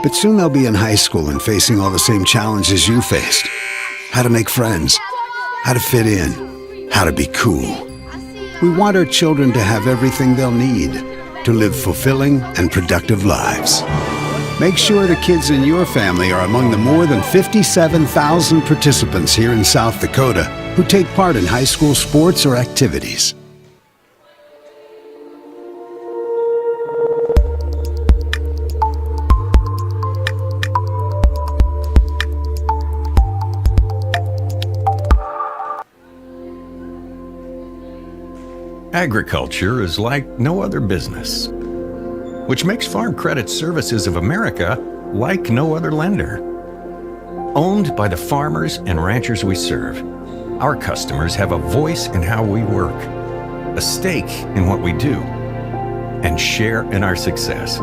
But soon they'll be in high school and facing all the same challenges you faced. How to make friends, how to fit in, how to be cool. We want our children to have everything they'll need to live fulfilling and productive lives. Make sure the kids in your family are among the more than 57,000 participants here in South Dakota who take part in high school sports or activities. Agriculture is like no other business, which makes Farm Credit Services of America like no other lender. Owned by the farmers and ranchers we serve, our customers have a voice in how we work, a stake in what we do, and share in our success.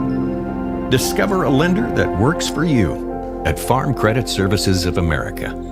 Discover a lender that works for you at Farm Credit Services of America.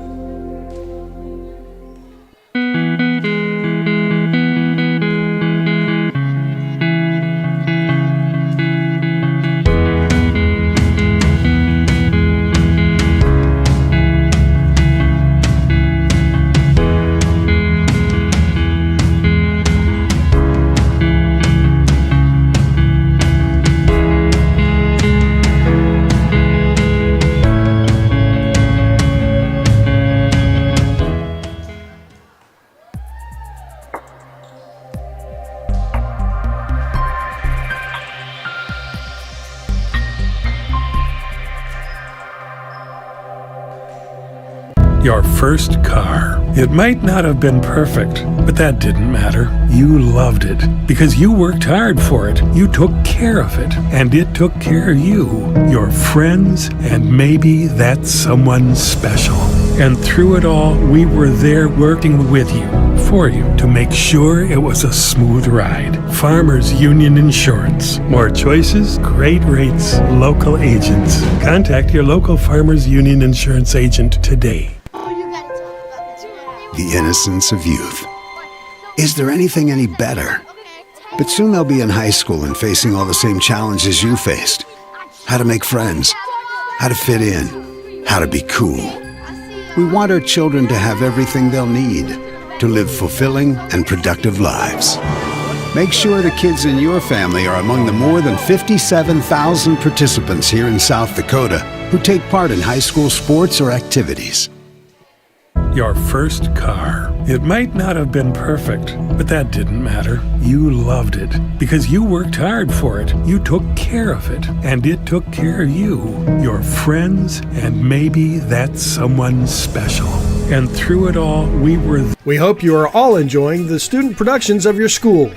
Your first car. It might not have been perfect, but that didn't matter. You loved it because you worked hard for it. You took care of it, and it took care of you, your friends, and maybe that someone special. And through it all, we were there working with you, for you, to make sure it was a smooth ride. Farmers Union Insurance. More choices, great rates, local agents. Contact your local Farmers Union Insurance agent today. The innocence of youth. Is there anything any better? But soon they'll be in high school and facing all the same challenges you faced. How to make friends, how to fit in, how to be cool. We want our children to have everything they'll need to live fulfilling and productive lives. Make sure the kids in your family are among the more than 57,000 participants here in South Dakota who take part in high school sports or activities. Your first car. It might not have been perfect, but that didn't matter. You loved it because you worked hard for it. You took care of it, and it took care of you, your friends, and maybe that someone special. And through it all, we were We hope you are all enjoying the student productions of your school.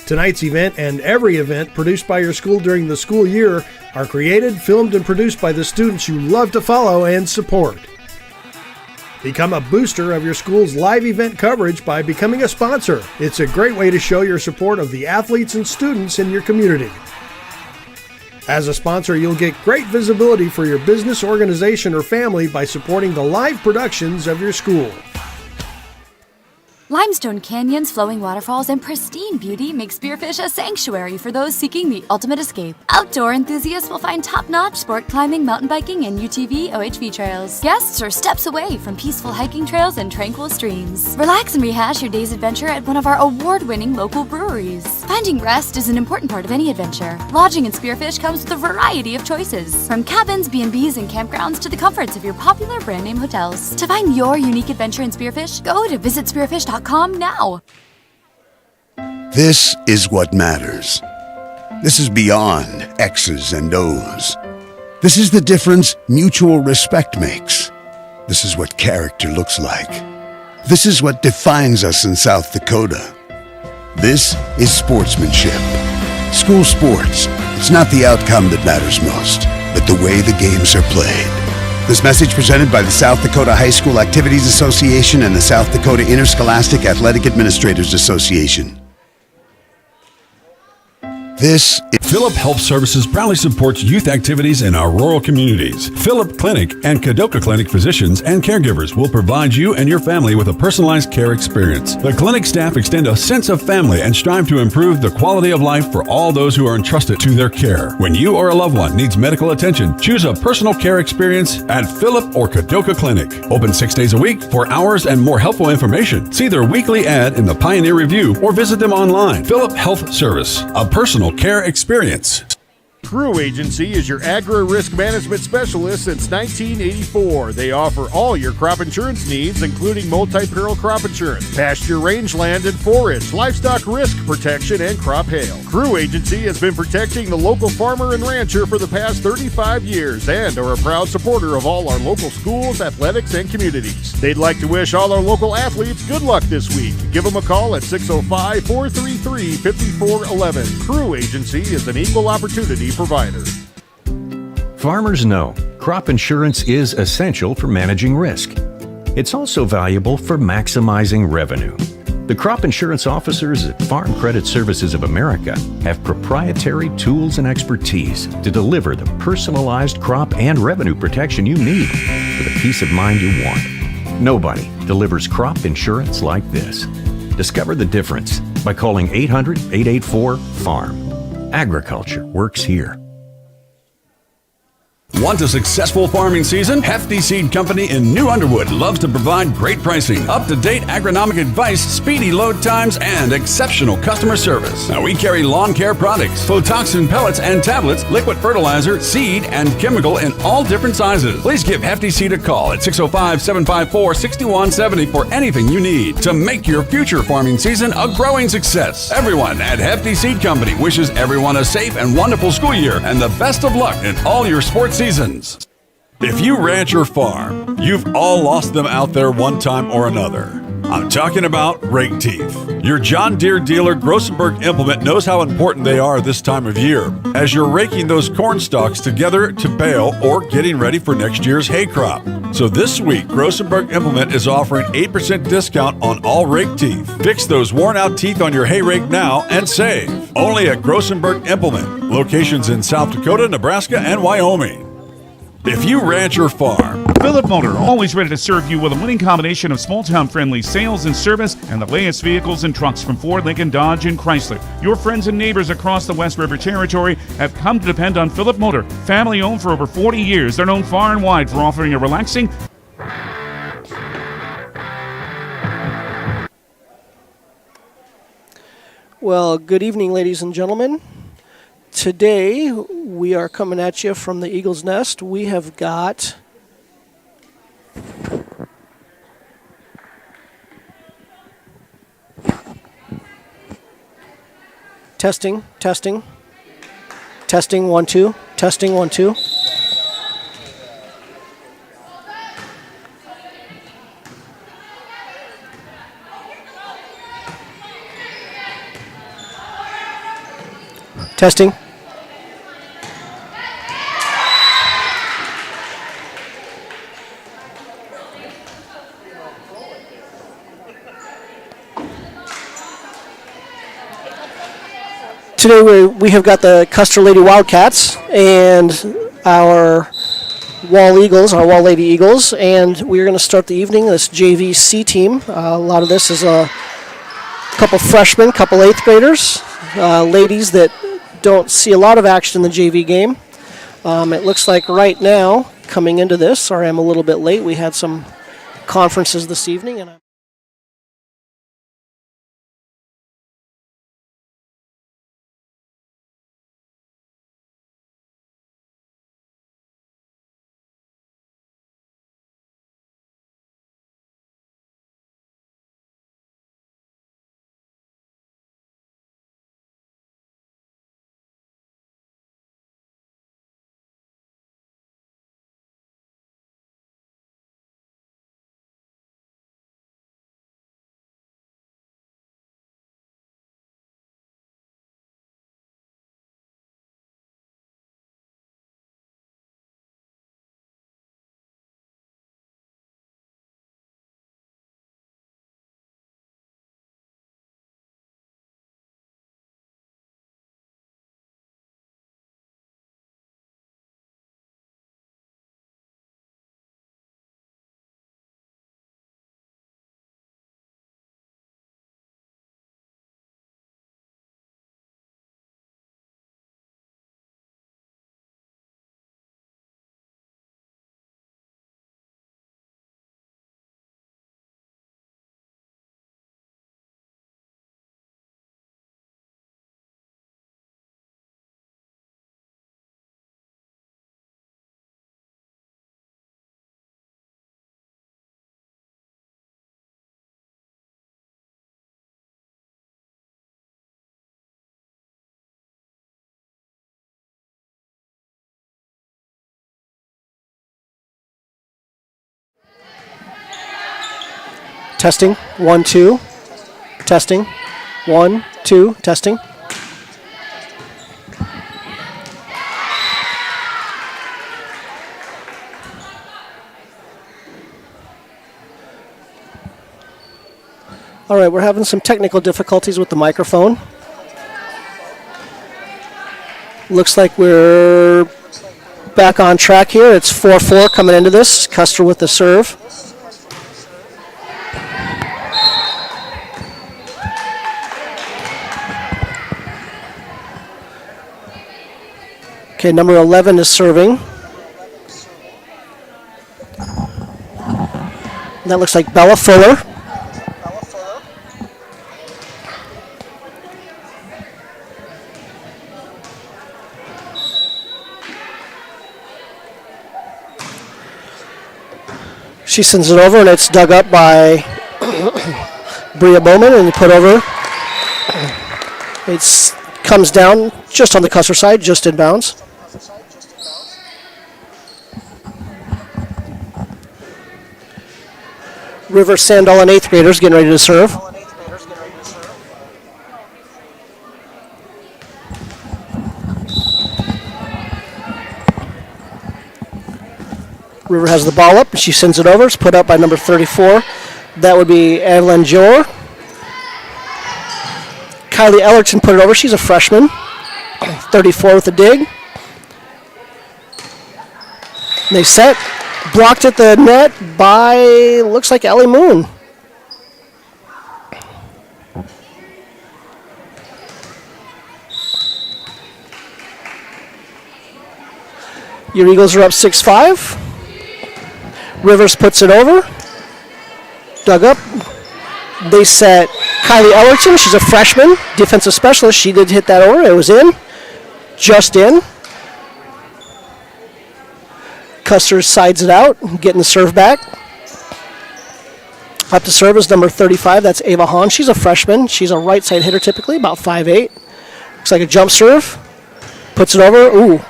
Tonight's event and every event produced by your school during the school year are created, filmed, and produced by the students you love to follow and support. Become a booster of your school's live event coverage by becoming a sponsor. It's a great way to show your support of the athletes and students in your community. As a sponsor, you'll get great visibility for your business, organization, or family by supporting the live productions of your school. Limestone canyons, flowing waterfalls, and pristine beauty make Spearfish a sanctuary for those seeking the ultimate escape. Outdoor enthusiasts will find top-notch sport climbing, mountain biking, and UTV OHV trails. Guests are steps away from peaceful hiking trails and tranquil streams. Relax and rehash your day's adventure at one of our award-winning local breweries. Finding rest is an important part of any adventure. Lodging in Spearfish comes with a variety of choices, from cabins, B&Bs, and campgrounds to the comforts of your popular brand-name hotels. To find your unique adventure in Spearfish, go to visitspearfish.com now. This is what matters. This is beyond X's and O's. This is the difference mutual respect makes. This is what character looks like. This is what defines us in South Dakota. This is sportsmanship. School sports, it's not the outcome that matters most, but the way the games are played. This message presented by the South Dakota High School Activities Association and the South Dakota Interscholastic Athletic Administrators Association. This Phillip Health Services proudly supports youth activities in our rural communities. Phillip Clinic and Kadoka Clinic physicians and caregivers will provide you and your family with a personalized care experience. The clinic staff extend a sense of family and strive to improve the quality of life for all those who are entrusted to their care. When you or a loved one needs medical attention, choose a personal care experience at Phillip or Kadoka Clinic. Open 6 days a week. For hours and more helpful information, see their weekly ad in the Pioneer Review or visit them online. Phillip Health Service, a personal care experience. Crew Agency is your agri-risk management specialist since 1984. They offer all your crop insurance needs, including multi-peril crop insurance, pasture rangeland and forage, livestock risk protection, and crop hail. Crew Agency has been protecting the local farmer and rancher for the past 35 years and are a proud supporter of all our local schools, athletics, and communities. They'd like to wish all our local athletes good luck this week. Give them a call at 605-433-5411. Crew Agency is an equal opportunity provider. Farmers know crop insurance is essential for managing risk. It's also valuable for maximizing revenue. The crop insurance officers at Farm Credit Services of America have proprietary tools and expertise to deliver the personalized crop and revenue protection you need for the peace of mind you want. Nobody delivers crop insurance like this. Discover the difference by calling 800-884-FARM. Agriculture works here. Want a successful farming season? Hefty Seed Company in New Underwood loves to provide great pricing, up-to-date agronomic advice, speedy load times, and exceptional customer service. Now, we carry lawn care products, Photoxin pellets and tablets, liquid fertilizer, seed, and chemical in all different sizes. Please give Hefty Seed a call at 605-754-6170 for anything you need to make your future farming season a growing success. Everyone at Hefty Seed Company wishes everyone a safe and wonderful school year and the best of luck in all your sports seasons. If you ranch or farm, you've all lost them out there one time or another. I'm talking about rake teeth. Your John Deere dealer Grossenberg Implement knows how important they are this time of year as you're raking those corn stalks together to bale or getting ready for next year's hay crop. So this week, Grossenberg Implement is offering 8% discount on all rake teeth. Fix those worn out teeth on your hay rake now and save. Only at Grossenberg Implement. Locations in South Dakota, Nebraska, and Wyoming. If you ranch or farm, Phillip Motor, always ready to serve you with a winning combination of small-town friendly sales and service and the latest vehicles and trucks from Ford, Lincoln, Dodge, and Chrysler. Your friends and neighbors across the West River Territory have come to depend on Phillip Motor. Family-owned for over 40 years, they're known far and wide for offering a relaxing... Well, good evening, ladies and gentlemen. Today, we are coming at you from the Eagle's Nest. We have got testing, 1 2, testing 1 2. Testing. Today we have got the Custer Lady Wildcats and our Wall Eagles, our Wall Lady Eagles, and we're going to start the evening, this JVC team. A lot of this is a couple freshmen, couple 8th graders, ladies that don't see a lot of action in the JV game. It looks like right now, coming into this, sorry I'm a little bit late, we had some conferences this evening, and Testing. 1, 2. Testing. 1, 2. Testing. All right, we're having some technical difficulties with the microphone. Looks like we're back on track here. It's 4-4 coming into this. Custer with the serve. Okay, number 11 is serving. That looks like Bella Fuller. She sends it over, and it's dug up by Bria Bowman and put over. It comes down just on the Custer side, just in bounds. River Sandall and 8th graders getting ready to serve. River has the ball up. She sends it over. It's put up by number 34. That would be Evelyn Jor. Kylie Ellerton put it over. She's a freshman. 34 with the dig. They set. Blocked at the net by, looks like Ellie Moon. Your Eagles are up 6-5. Rivers puts it over. Dug up. They set Kylie Ellerton. She's a freshman, defensive specialist. She did hit that over. It was in. Just in. Custer sides it out, getting the serve back. Up to serve is number 35. That's Ava Hahn. She's a freshman. She's a right side hitter typically, about 5'8". Looks like a jump serve. Puts it over. Ooh.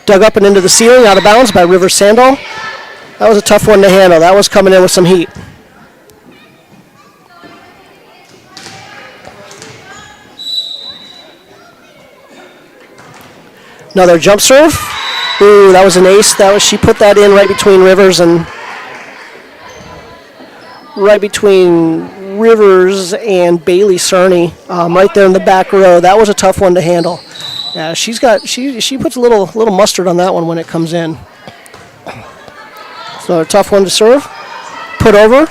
Dug up and into the ceiling, out of bounds by River Sandall. That was a tough one to handle. That was coming in with some heat. Another jump serve. Ooh, that was an ace. She put that in right between Rivers and Bailey Cerny, right there in the back row. That was a tough one to handle. Yeah, she puts a little mustard on that one when it comes in. So a tough one to serve. Put over.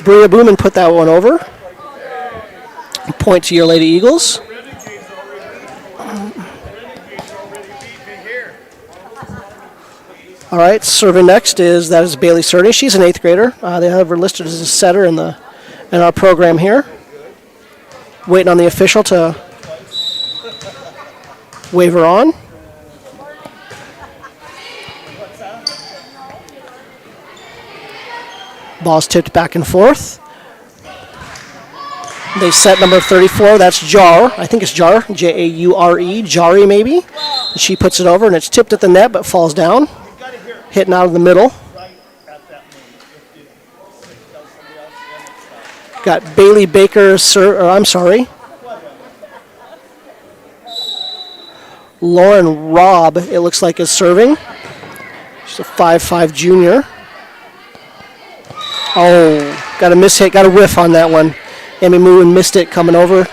Bria Booman put that one over. Point to your Lady Eagles. All right, serving next is Bailey Cerny. She's an 8th grader. They have her listed as a setter in our program here. Waiting on the official to wave her on. Ball's tipped back and forth. They set number 34. That's Jar. I think it's Jar. J-A-U-R-E. Jari maybe. She puts it over, and it's tipped at the net but falls down. Hitting out of the middle. Got Bailey Baker, Lauren Robb, it looks like, is serving. She's a 5'5" junior. Oh, got a miss hit, got a whiff on that one. Amy Moon missed it coming over.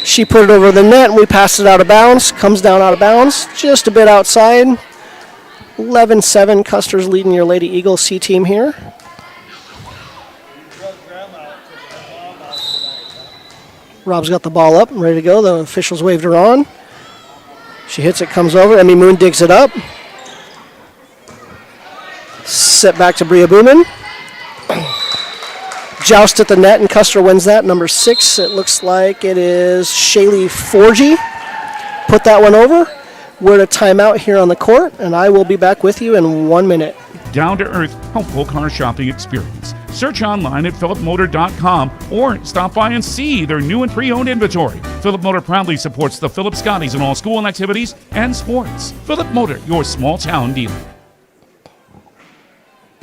She put it over the net, and we passed it out of bounds. Comes down out of bounds, just a bit outside. 11-7, Custer's leading your Lady Eagles C team here. Rob's got the ball up and ready to go. The officials waved her on. She hits it, comes over. Emmy Moon digs it up. Set back to Bria Booman. Joust at the net, and Custer wins that. Number 6, it looks like it is Shaylee Forgy. Put that one over. We're at a timeout here on the court, and I will be back with you in 1 minute. Down-to-earth, helpful car shopping experience. Search online at phillipmotor.com or stop by and see their new and pre-owned inventory. Phillip Motor proudly supports the Phillip Scotties in all school activities and sports. Phillip Motor, your small town dealer.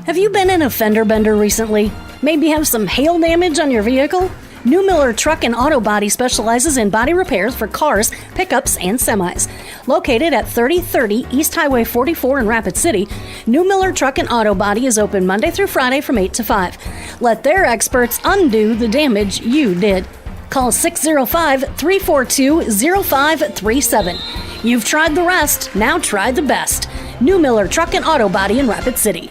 Have you been in a fender bender recently? Maybe have some hail damage on your vehicle? New Miller Truck and Auto Body specializes in body repairs for cars, pickups, and semis. Located at 3030 East Highway 44 in Rapid City, New Miller Truck and Auto Body is open Monday through Friday from 8 to 5. Let their experts undo the damage you did. Call 605-342-0537. You've tried the rest, now try the best. New Miller Truck and Auto Body in Rapid City.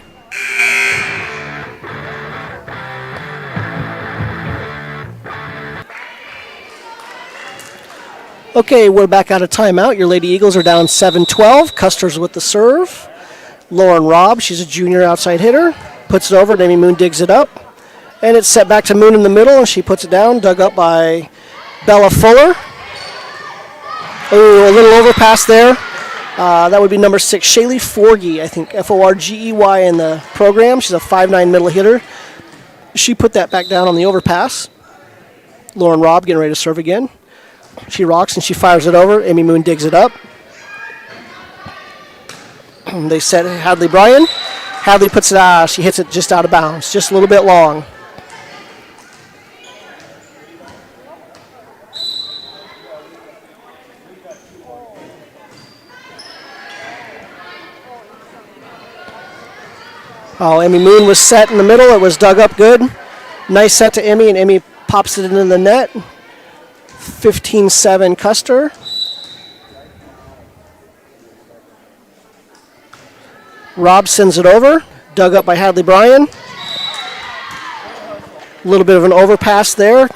Okay, we're back out of timeout. Your Lady Eagles are down 7-12. Custer's with the serve. Lauren Robb, she's a junior outside hitter. Puts it over, and Amy Moon digs it up. And it's set back to Moon in the middle, and she puts it down, dug up by Bella Fuller. Oh, a little overpass there. That would be number 6, Shaylee Forgey, I think, Forgey in the program. She's a 5'9" middle hitter. She put that back down on the overpass. Lauren Robb getting ready to serve again. She rocks and she fires it over. Amy Moon digs it up. They set Hadley Bryan. Hadley puts it out. She hits it just out of bounds, just a little bit long. Oh, Emmy Moon was set in the middle. It was dug up good. Nice set to Emmy, and Emmy pops it into the net. 15-7 Custer. Robb sends it over. Dug up by Hadley Bryan. A little bit of an overpass there.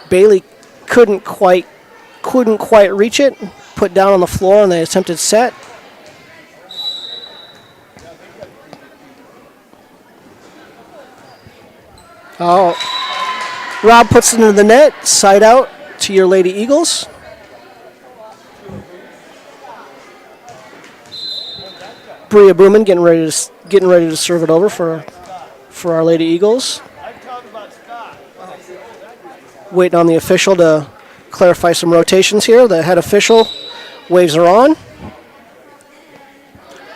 Bailey couldn't quite reach it. Put down on the floor on the attempted set. Oh, Robb puts it into the net, side out to your Lady Eagles. Bria Booman getting ready to serve it over for our Lady Eagles. Waiting on the official to clarify some rotations here. The head official waves her on.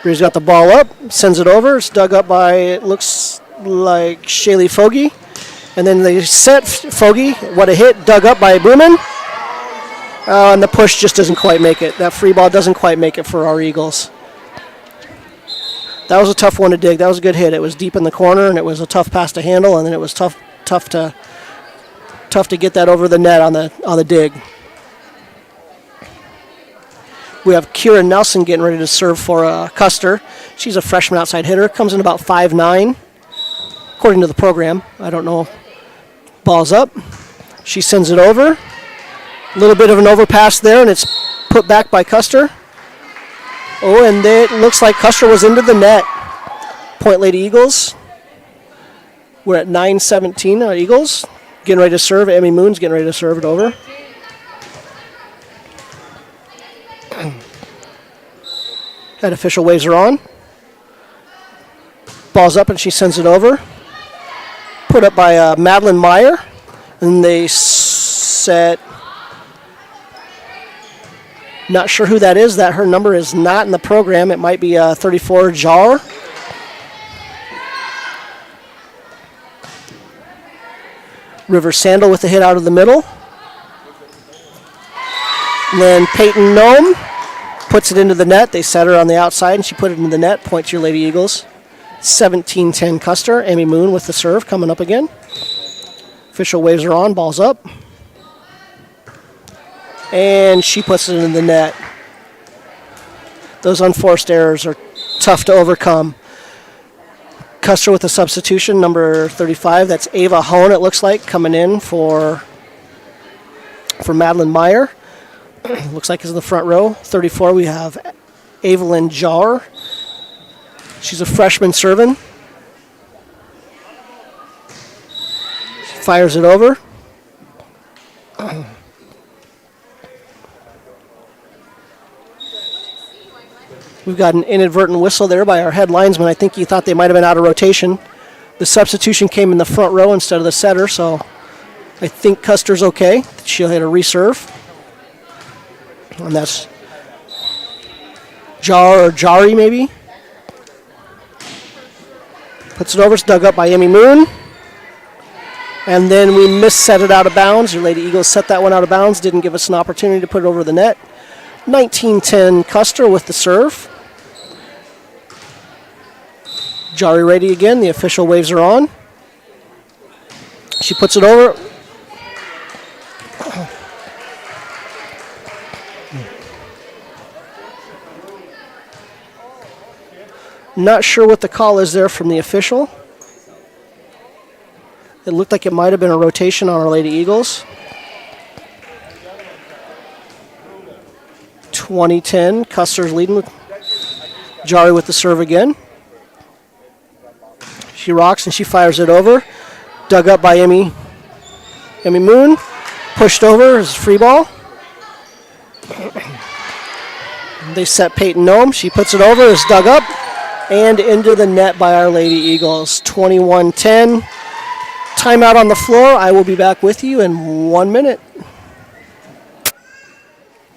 Bria's got the ball up, sends it over. It's dug up by, it looks like Shaylee Fogy. And then they set Fogy. What a hit. Dug up by Booman. And the push just doesn't quite make it. That free ball doesn't quite make it for our Eagles. That was a tough one to dig. That was a good hit. It was deep in the corner, and it was a tough pass to handle, and then it was tough to get that over the net on the dig. We have Kieran Nelson getting ready to serve for Custer. She's a freshman outside hitter. Comes in about 5'9", according to the program. I don't know. Ball's up. She sends it over. A little bit of an overpass there, and it's put back by Custer. Oh, and it looks like Custer was into the net. Point Lady Eagles. We're at 9-17, our Eagles. Getting ready to serve. Emmy Moon's getting ready to serve it over. Head official waves her on. Ball's up, and she sends it over. Put up by Madeline Meyer, and they set, not sure who that is. That her number is not in the program. It might be 34 Jar. River Sandal with the hit out of the middle. And then Peyton Nome puts it into the net. They set her on the outside, and she put it into the net. Point to your Lady Eagles. 17-10 Custer. Emmy Moon with the serve coming up again. Official waves her on. Ball's up. And she puts it in the net. Those unforced errors are tough to overcome. Custer with a substitution, number 35. That's Ava Hone, it looks like, coming in for Madeline Meyer. Looks like it's in the front row. 34, we have Evelyn Jar. She's a freshman serving. She fires it over. We've got an inadvertent whistle there by our head linesman. I think he thought they might have been out of rotation. The substitution came in the front row instead of the setter, so I think Custer's okay. She'll hit a reserve. And that's Jari maybe. Puts it over, it's dug up by Emmy Moon. And then we set it out of bounds. Your Lady Eagles set that one out of bounds, didn't give us an opportunity to put it over the net. 19-10 Custer with the serve. Jari ready again, the official waves are on. She puts it over. Not sure what the call is there from the official. It looked like it might have been a rotation on our Lady Eagles. 20-10, Custer's leading with Jari with the serve again. She rocks and she fires it over. Dug up by Emmy Moon. Pushed over as free ball. They set Peyton Nome. She puts it over, it's dug up and into the net by our Lady Eagles. 21-10. Timeout on the floor. I will be back with you in 1 minute.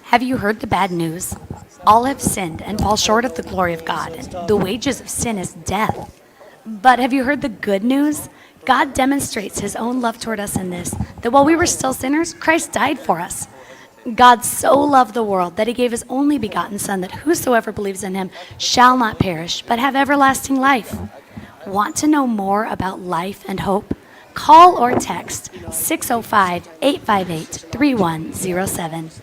Have you heard the bad news? All have sinned and fall short of the glory of God. The wages of sin is death. But have you heard the good news? God demonstrates his own love toward us in this, that while we were still sinners, Christ died for us. God so loved the world that he gave his only begotten Son, that whosoever believes in him shall not perish, but have everlasting life. Want to know more about life and hope? Call or text 605-858-3107.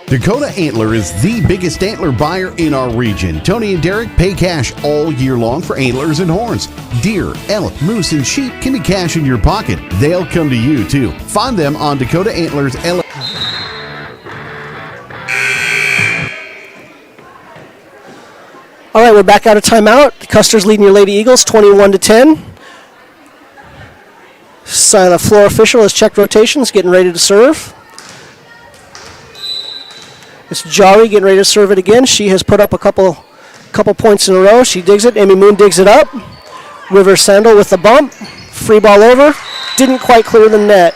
Dakota Antler is the biggest antler buyer in our region. Tony and Derek pay cash all year long for antlers and horns. Deer, elk, moose, and sheep can be cash in your pocket. They'll come to you, too. Find them on Dakota Antlers. All right, we're back out of timeout. Custer's leading your Lady Eagles 21-10. The floor official has checked rotations, getting ready to serve. It's Jari getting ready to serve it again. She has put up a couple points in a row. She digs it. Emmy Moon digs it up. River Sandal with the bump. Free ball over. Didn't quite clear the net.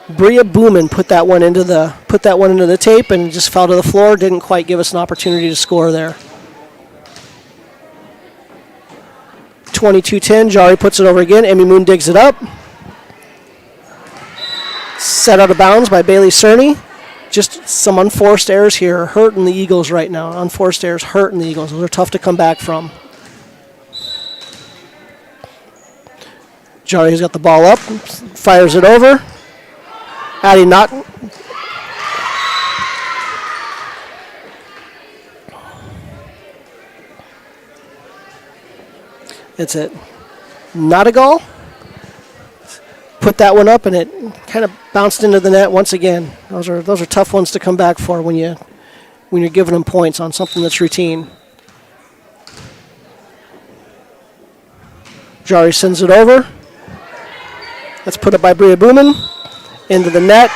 Bria Booman put that one into the tape and just fell to the floor. Didn't quite give us an opportunity to score there. 22-10. Jari puts it over again. Emmy Moon digs it up. Set out of bounds by Bailey Cerny. Just some unforced errors here, hurting the Eagles right now. Unforced errors hurting the Eagles. Those are tough to come back from. Jari's got the ball up, fires it over. Addie Naughton. It's it. Nottigal. Put that one up and it kind of bounced into the net once again. Those are tough ones to come back for when you're giving them points on something that's routine. Jari sends it over. That's put up by Bria Booman into the net.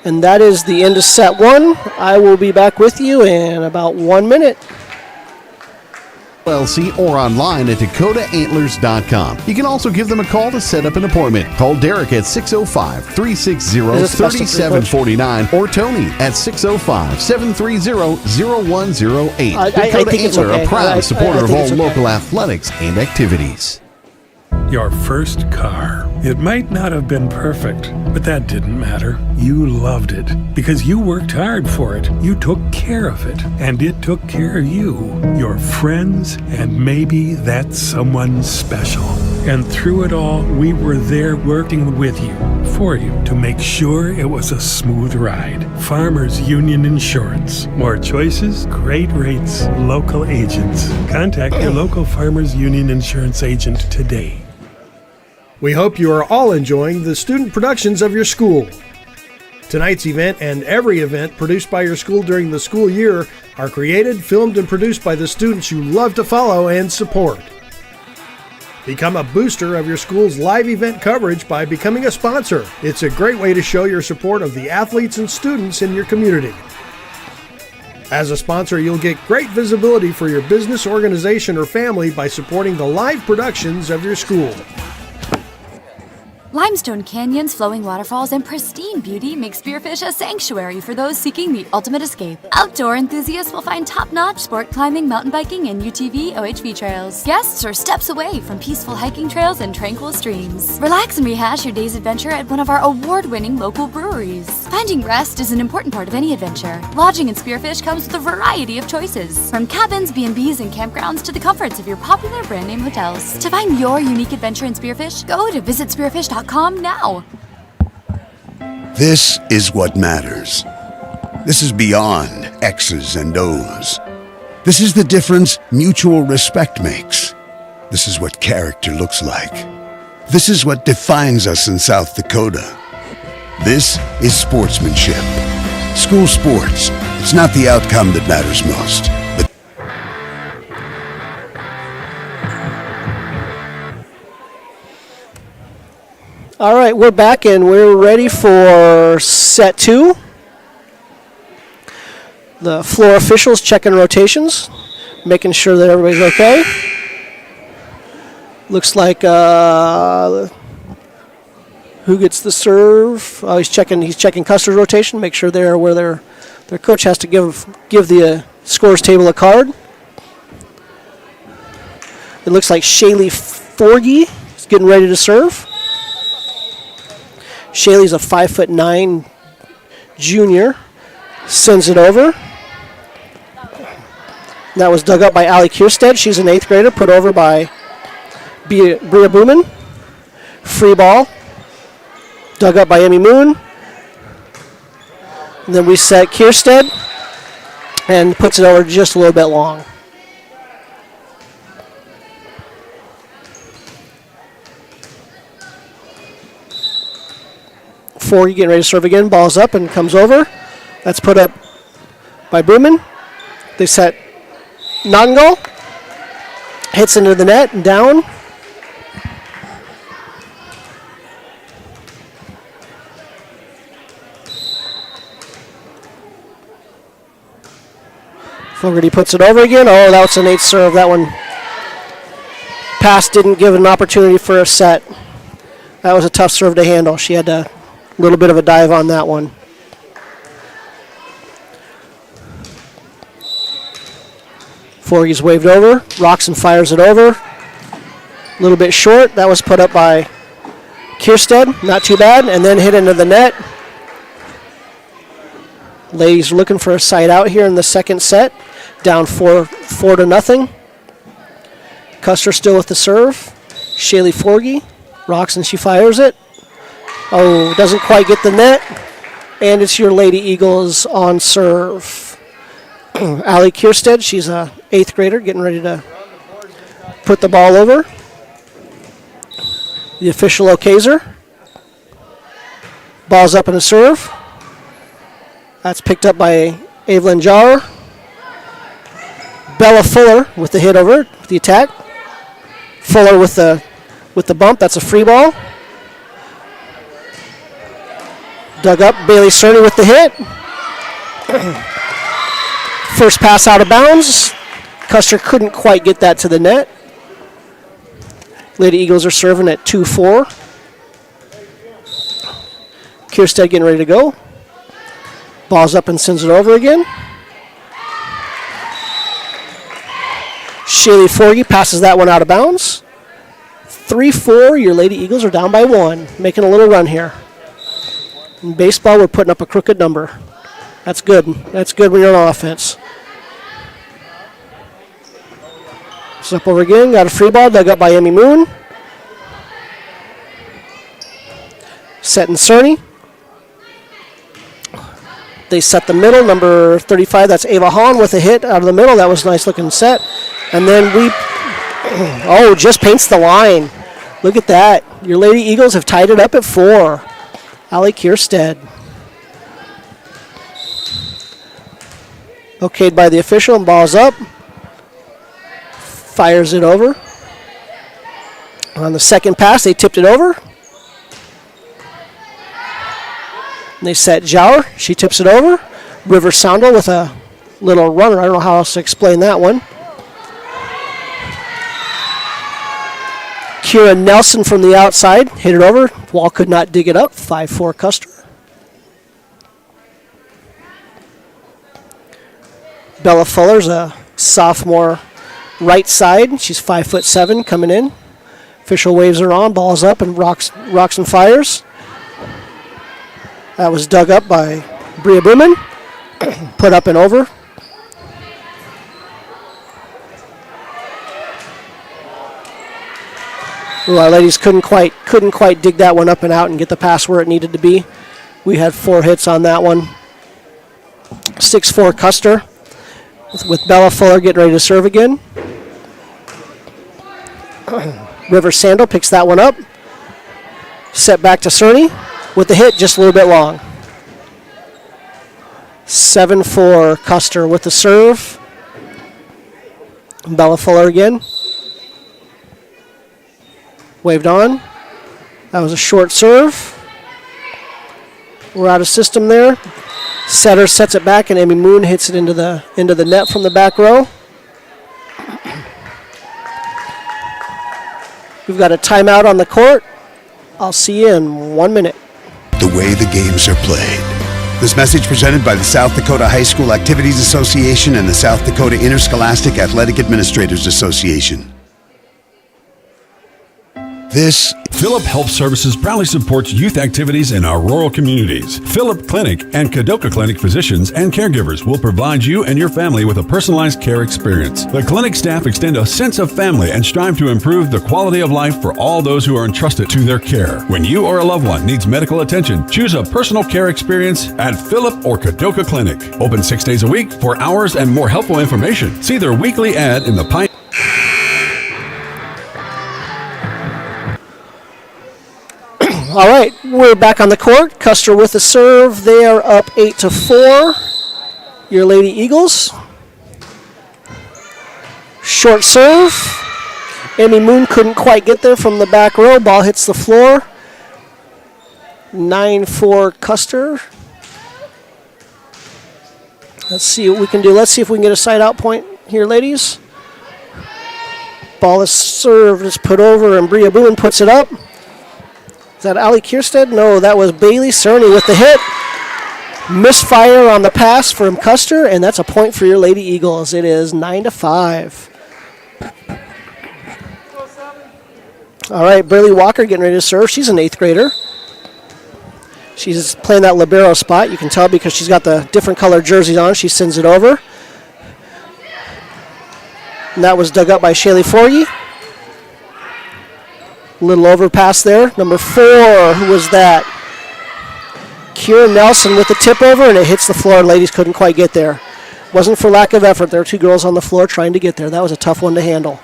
And that is the end of set one. I will be back with you in about 1 minute. LLC or online at dakotaantlers.com. You can also give them a call to set up an appointment. Call Derek at 605-360-3749 or Tony at 605-730-0108. Dakota Antler, a proud supporter of all local athletics and activities. Your first car. It might not have been perfect, but that didn't matter. You loved it because you worked hard for it. You took care of it, and it took care of you, your friends, and maybe that someone special. And through it all, we were there working with you, for you, to make sure it was a smooth ride. Farmers Union Insurance. More choices, great rates, local agents. Contact your local Farmers Union Insurance agent today. We hope you are all enjoying the student productions of your school. Tonight's event and every event produced by your school during the school year are created, filmed, and produced by the students you love to follow and support. Become a booster of your school's live event coverage by becoming a sponsor. It's a great way to show your support of the athletes and students in your community. As a sponsor, you'll get great visibility for your business, organization, or family by supporting the live productions of your school. Limestone canyons, flowing waterfalls, and pristine beauty make Spearfish a sanctuary for those seeking the ultimate escape. Outdoor enthusiasts will find top-notch sport climbing, mountain biking, and UTV OHV trails. Guests are steps away from peaceful hiking trails and tranquil streams. Relax and rehash your day's adventure at one of our award-winning local breweries. Finding rest is an important part of any adventure. Lodging in Spearfish comes with a variety of choices, from cabins, B&Bs, and campgrounds to the comforts of your popular brand-name hotels. To find your unique adventure in Spearfish, go to visitspearfish.com now. This is what matters. This is beyond X's and O's. This is the difference mutual respect makes. This is what character looks like. This is what defines us in South Dakota. This is sportsmanship. School sports. It's not the outcome that matters most, but All right, we're back and we're ready for set 2. The floor officials checking rotations, making sure that everybody's okay. Looks like who gets the serve? Oh, he's checking Custer's rotation, make sure they're where their coach has to give the scores table a card. It looks like Shaylee Forgy is getting ready to serve. Shaylee's a 5'9" junior. Sends it over. That was dug up by Allie Kierstead. She's an 8th grader, put over by Bria Booman. Free ball. Dug up by Emmy Moon. And then we set Kierstead and puts it over just a little bit long. Forgy getting ready to serve again. Ball's up and comes over. That's put up by Booman. They set Nottingham. Hits into the net and down. Fogarty puts it over again. Oh, that was an 8th serve. That one pass didn't give an opportunity for a set. That was a tough serve to handle. She had a little bit of a dive on that one. Forgy's waved over. Roxon fires it over. A little bit short. That was put up by Kierstead. Not too bad. And then hit into the net. Ladies looking for a side out here in the second set. Down 4-0. Custer still with the serve. Shaylee Forgy. Roxon, she fires it. Oh, doesn't quite get the net. And it's your Lady Eagles on serve. Allie Kierstead, she's a 8th grader, getting ready to put the ball over. The official okays her. Ball's up in a serve. That's picked up by Evelyn Jar. Bella Fuller with the hit over the attack. Fuller with the bump. That's a free ball. Dug up. Bailey Cerny with the hit. First pass out of bounds. Custer couldn't quite get that to the net. Lady Eagles are serving at 2-4. Kierstead getting ready to go. Ball's up and sends it over again. Shaylee Forgy passes that one out of bounds. 3-4. Your Lady Eagles are down by 1. Making a little run here. In baseball, we're putting up a crooked number. That's good. That's good when you're on offense. It's up over again. Got a free ball dug up by Emmy Moon. Set in Cerny. They set the middle. Number 35, that's Ava Hahn with a hit out of the middle. That was a nice looking set. And then just paints the line. Look at that. Your Lady Eagles have tied it up at 4. Allie Kierstead. Okayed by the official and ball's up. Fires it over. On the second pass, they tipped it over. And they set Jower. She tips it over. River Soundel with a Little runner. I don't know how else to explain that one. Kieran Nelson from the outside. Hit it over. Wall could not dig it up. 5-4 Custer. Bella Fuller's a sophomore right side. She's 5'7" coming in. Official waves her on. Ball's up and rocks and fires. That was dug up by Bria Booman. Put up and over. Ooh, our ladies couldn't quite dig that one up and out and get the pass where it needed to be. We had 4 hits on that one. 6-4 Custer with Bella Fuller getting ready to serve again. River Sandal picks that one up. Set back to Cerny with the hit just a little bit long. 7-4 Custer with the serve. Bella Fuller again. Waved on. That was a short serve. We're out of system there. Setter sets it back, and Amy Moon hits it into the net from the back row. We've got a timeout on the court. I'll see you in 1 minute. The way the games are played. This message presented by the South Dakota High School Activities Association and the South Dakota Interscholastic Athletic Administrators Association. This Phillip Health Services proudly supports youth activities in our rural communities. Phillip Clinic and Kadoka Clinic physicians and caregivers will provide you and your family with a personalized care experience. The clinic staff extend a sense of family and strive to improve the quality of life for all those who are entrusted to their care. When you or a loved one needs medical attention, choose a personal care experience at Phillip or Kadoka Clinic. Open 6 days a week for hours and more helpful information. See their weekly ad in the Pine. All right, we're back on the court. Custer with the serve. They are up 8-4. Your Lady Eagles. Short serve. Amy Moon couldn't quite get there from the back row. Ball hits the floor. 9-4 Custer. Let's see what we can do. Let's see if we can get a side out point here, ladies. Ball is served, is put over, and Bria Boone puts it up. Is that Ali Kierstead? No, that was Bailey Cerny with the hit. Misfire on the pass from Custer, and that's a point for your Lady Eagles. It is 9-5. All right, Burley Walker getting ready to serve. She's an 8th grader. She's playing that libero spot. You can tell because she's got the different color jerseys on. She sends it over. And that was dug up by Shaylee Forgy. Little overpass there. Number 4, who was that? Kieran Nelson with the tip over, and it hits the floor, and ladies couldn't quite get there. Wasn't for lack of effort. There were 2 girls on the floor trying to get there. That was a tough one to handle.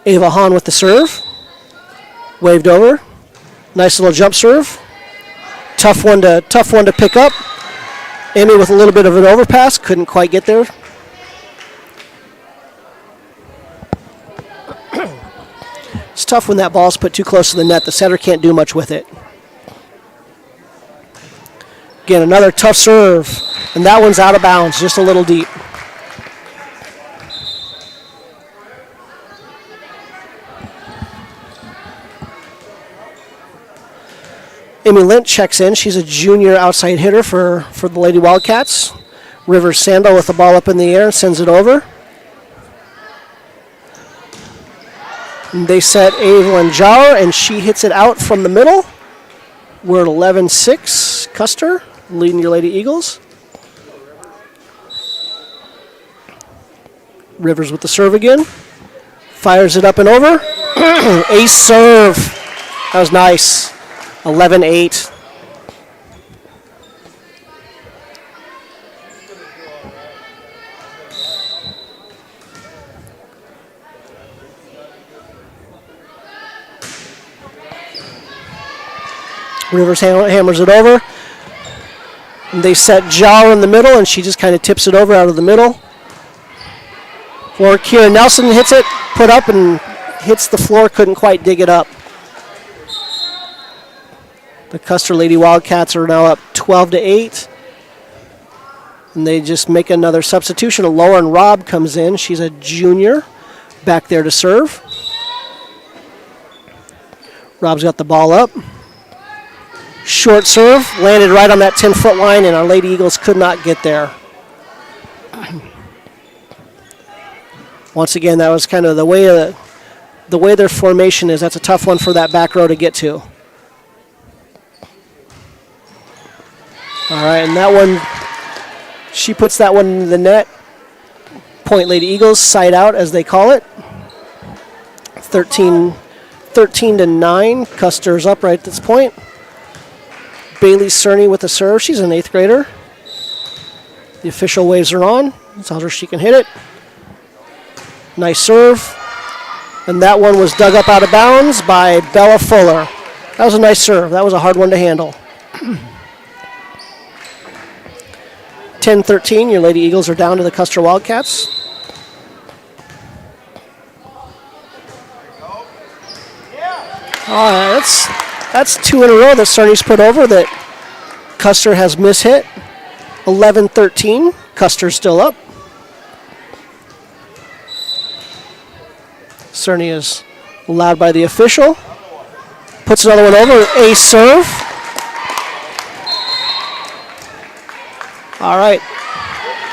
Ava Hahn with the serve. Waved over. Nice little jump serve. Tough one to pick up. Amy with a little bit of an overpass. Couldn't quite get there. It's tough when that ball's put too close to the net. The setter can't do much with it. Again, another tough serve. And that one's out of bounds, just a little deep. Amy Lint checks in. She's a junior outside hitter for the Lady Wildcats. River Sandal with the ball up in the air, sends it over. And they set Evelyn Jar, and she hits it out from the middle. We're at 11-6. Custer leading your Lady Eagles. Rivers with the serve again. Fires it up and over. Ace serve. That was nice. 11-8. Rivers hammers it over. And they set Jar in the middle, and she just kind of tips it over out of the middle. For Kieran Nelson hits it, put up, and hits the floor, couldn't quite dig it up. The Custer Lady Wildcats are now up 12-8. And they just make another substitution. Lauren Robb comes in. She's a junior back there to serve. Robb's got the ball up. Short serve, landed right on that 10-foot line, and our Lady Eagles could not get there. Once again, that was kind of the way their formation is. That's a tough one for that back row to get to. All right, and that one, she puts that one in the net. Point Lady Eagles, side out as they call it. 13-9. Custer's up right at this point. Bailey Cerny with the serve. She's an 8th grader. The official waves her on. Tells her she can hit it. Nice serve. And that one was dug up out of bounds by Bella Fuller. That was a nice serve. That was a hard one to handle. 10-13. Your Lady Eagles are down to the Custer Wildcats. All right, that's 2 in a row that Cerny's put over that Custer has mishit. 11-13. Custer's still up. Cerny is allowed by the official. Puts another one over. Ace serve. All right.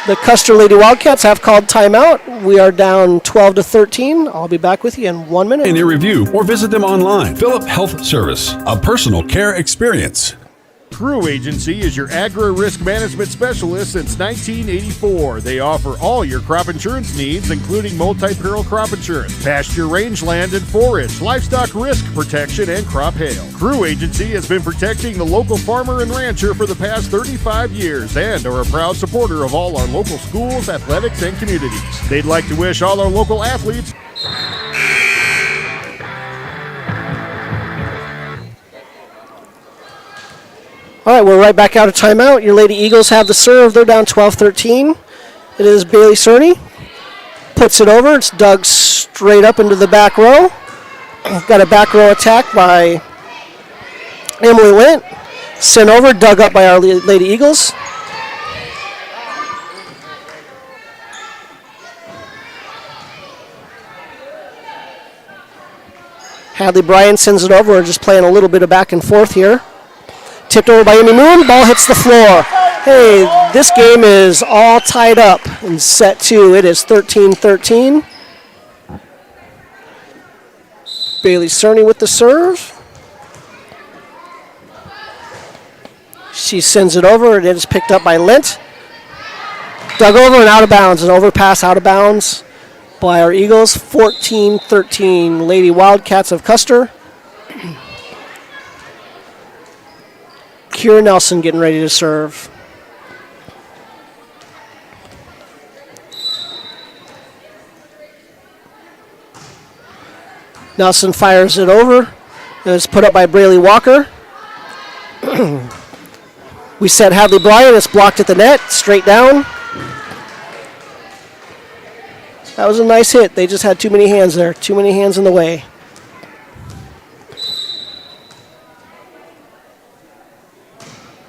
The Custer Lady Wildcats have called timeout. We are down 12-13. I'll be back with you in 1 minute. In a review or visit them online. Phillip Health Service, a personal care experience. Crew Agency is your agri-risk management specialist since 1984. They offer all your crop insurance needs, including multi-peril crop insurance, pasture rangeland and forage, livestock risk protection, and crop hail. Crew Agency has been protecting the local farmer and rancher for the past 35 years and are a proud supporter of all our local schools, athletics, and communities. They'd like to wish all our local athletes All right, we're right back out of timeout. Your Lady Eagles have the serve. They're down 12-13. It is Bailey Cerny. Puts it over. It's dug straight up into the back row. Got a back row attack by Emily Went. Sent over, dug up by our Lady Eagles. Hadley Bryan sends it over. We're just playing a little bit of back and forth here. Tipped over by Amy Moon. Ball hits the floor. Hey, this game is all tied up in set 2. It is 13-13. Bailey Cerny with the serve. She sends it over. It is picked up by Lint. Dug over and out of bounds. An overpass out of bounds by our Eagles. 14-13. Lady Wildcats of Custer. Kieran Nelson getting ready to serve. Nelson fires it over. It's put up by Braylee Walker. We set Hadley Bryan. It's blocked at the net. Straight down. That was a nice hit. They just had too many hands there. Too many hands in the way.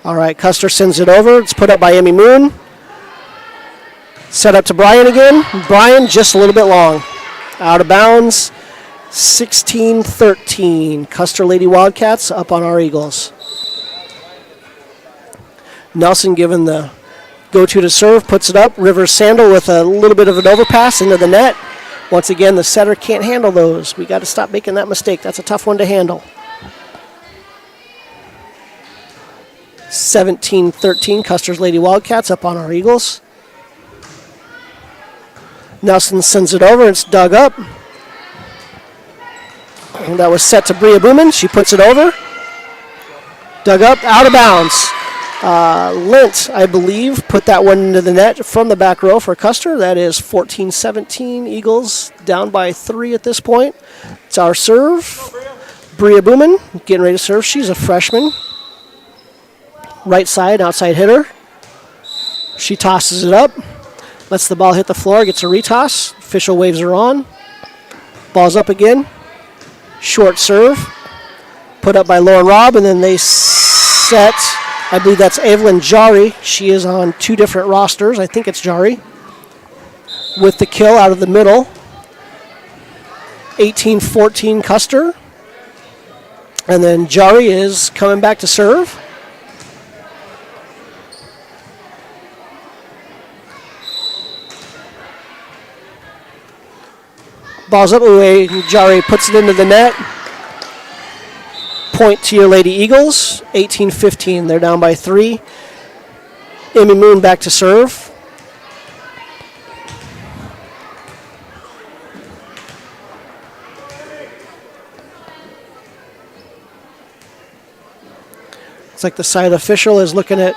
All right, Custer sends it over. It's put up by Emmy Moon. Set up to Bryan again. Bryan just a little bit long. Out of bounds. 16-13. Custer Lady Wildcats up on our Eagles. Nelson given the go-to to serve. Puts it up. Rivers Sandal with a little bit of an overpass into the net. Once again, the setter can't handle those. We got to stop making that mistake. That's a tough one to handle. 17-13, Custer's Lady Wildcats up on our Eagles. Nelson sends it over. It's dug up. And that was set to Bria Booman. She puts it over. Dug up, out of bounds. Lint, I believe, put that one into the net from the back row for Custer. That is 14-17. Eagles down by 3 at this point. It's our serve. Bria Booman getting ready to serve. She's a freshman. Right side, outside hitter. She tosses it up. Lets the ball hit the floor, gets a retoss. Official waves her on. Ball's up again. Short serve. Put up by Lauren Robb, and then they set, I believe that's Evelyn Jari. She is on 2 different rosters. I think it's Jari. With the kill out of the middle. 18-14 Custer. And then Jari is coming back to serve. Ball's up away. Jari puts it into the net. Point to your Lady Eagles. 18-15. They're down by 3. Amy Moon back to serve. It's like the side official is looking at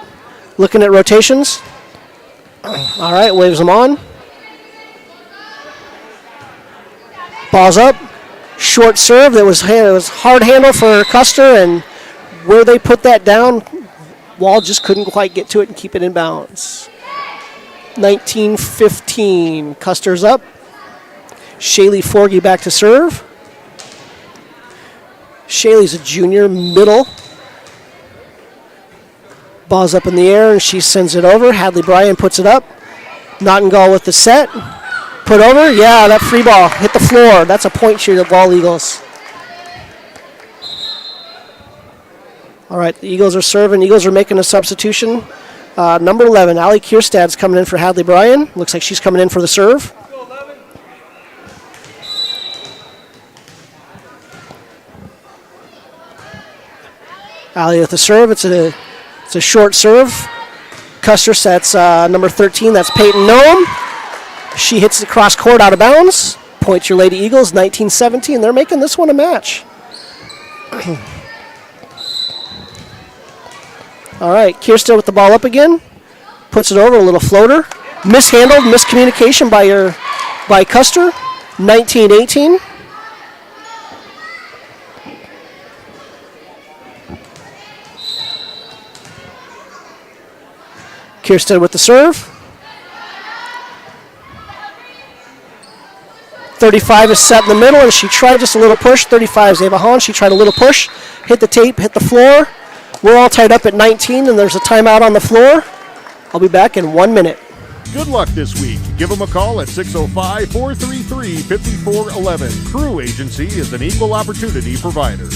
rotations. All right, waves them on. Ball's up. Short serve. It was hard handle for Custer, and where they put that down, Wall just couldn't quite get to it and keep it in bounds. 19-15. Custer's up. Shaylee Forgy back to serve. Shaylee's a junior, middle. Ball's up in the air, and she sends it over. Hadley Bryan puts it up. Nottinghall with the set. Put over. Yeah, that free ball hit the floor. That's a point shoot of Wall Eagles. All right, the Eagles are serving. Eagles are making a substitution. Number 11, Allie Kierstad's coming in for Hadley Bryan. Looks like she's coming in for the serve. Allie with the serve. It's a short serve. Custer sets number 13. That's Peyton Noam. She hits the cross court out of bounds. Point your Lady Eagles, 19-17. They're making this one a match. All right, Kierstead with the ball up again. Puts it over, a little floater. Mishandled, miscommunication by Custer. 19-18. Kierstead with the serve. 35 is set in the middle, and she tried just a little push. 35 is Ava Hahn. She tried a little push, hit the tape, hit the floor. We're all tied up at 19, and there's a timeout on the floor. I'll be back in 1 minute. Good luck this week. Give them a call at 605-433-5411. Crew Agency is an equal opportunity provider.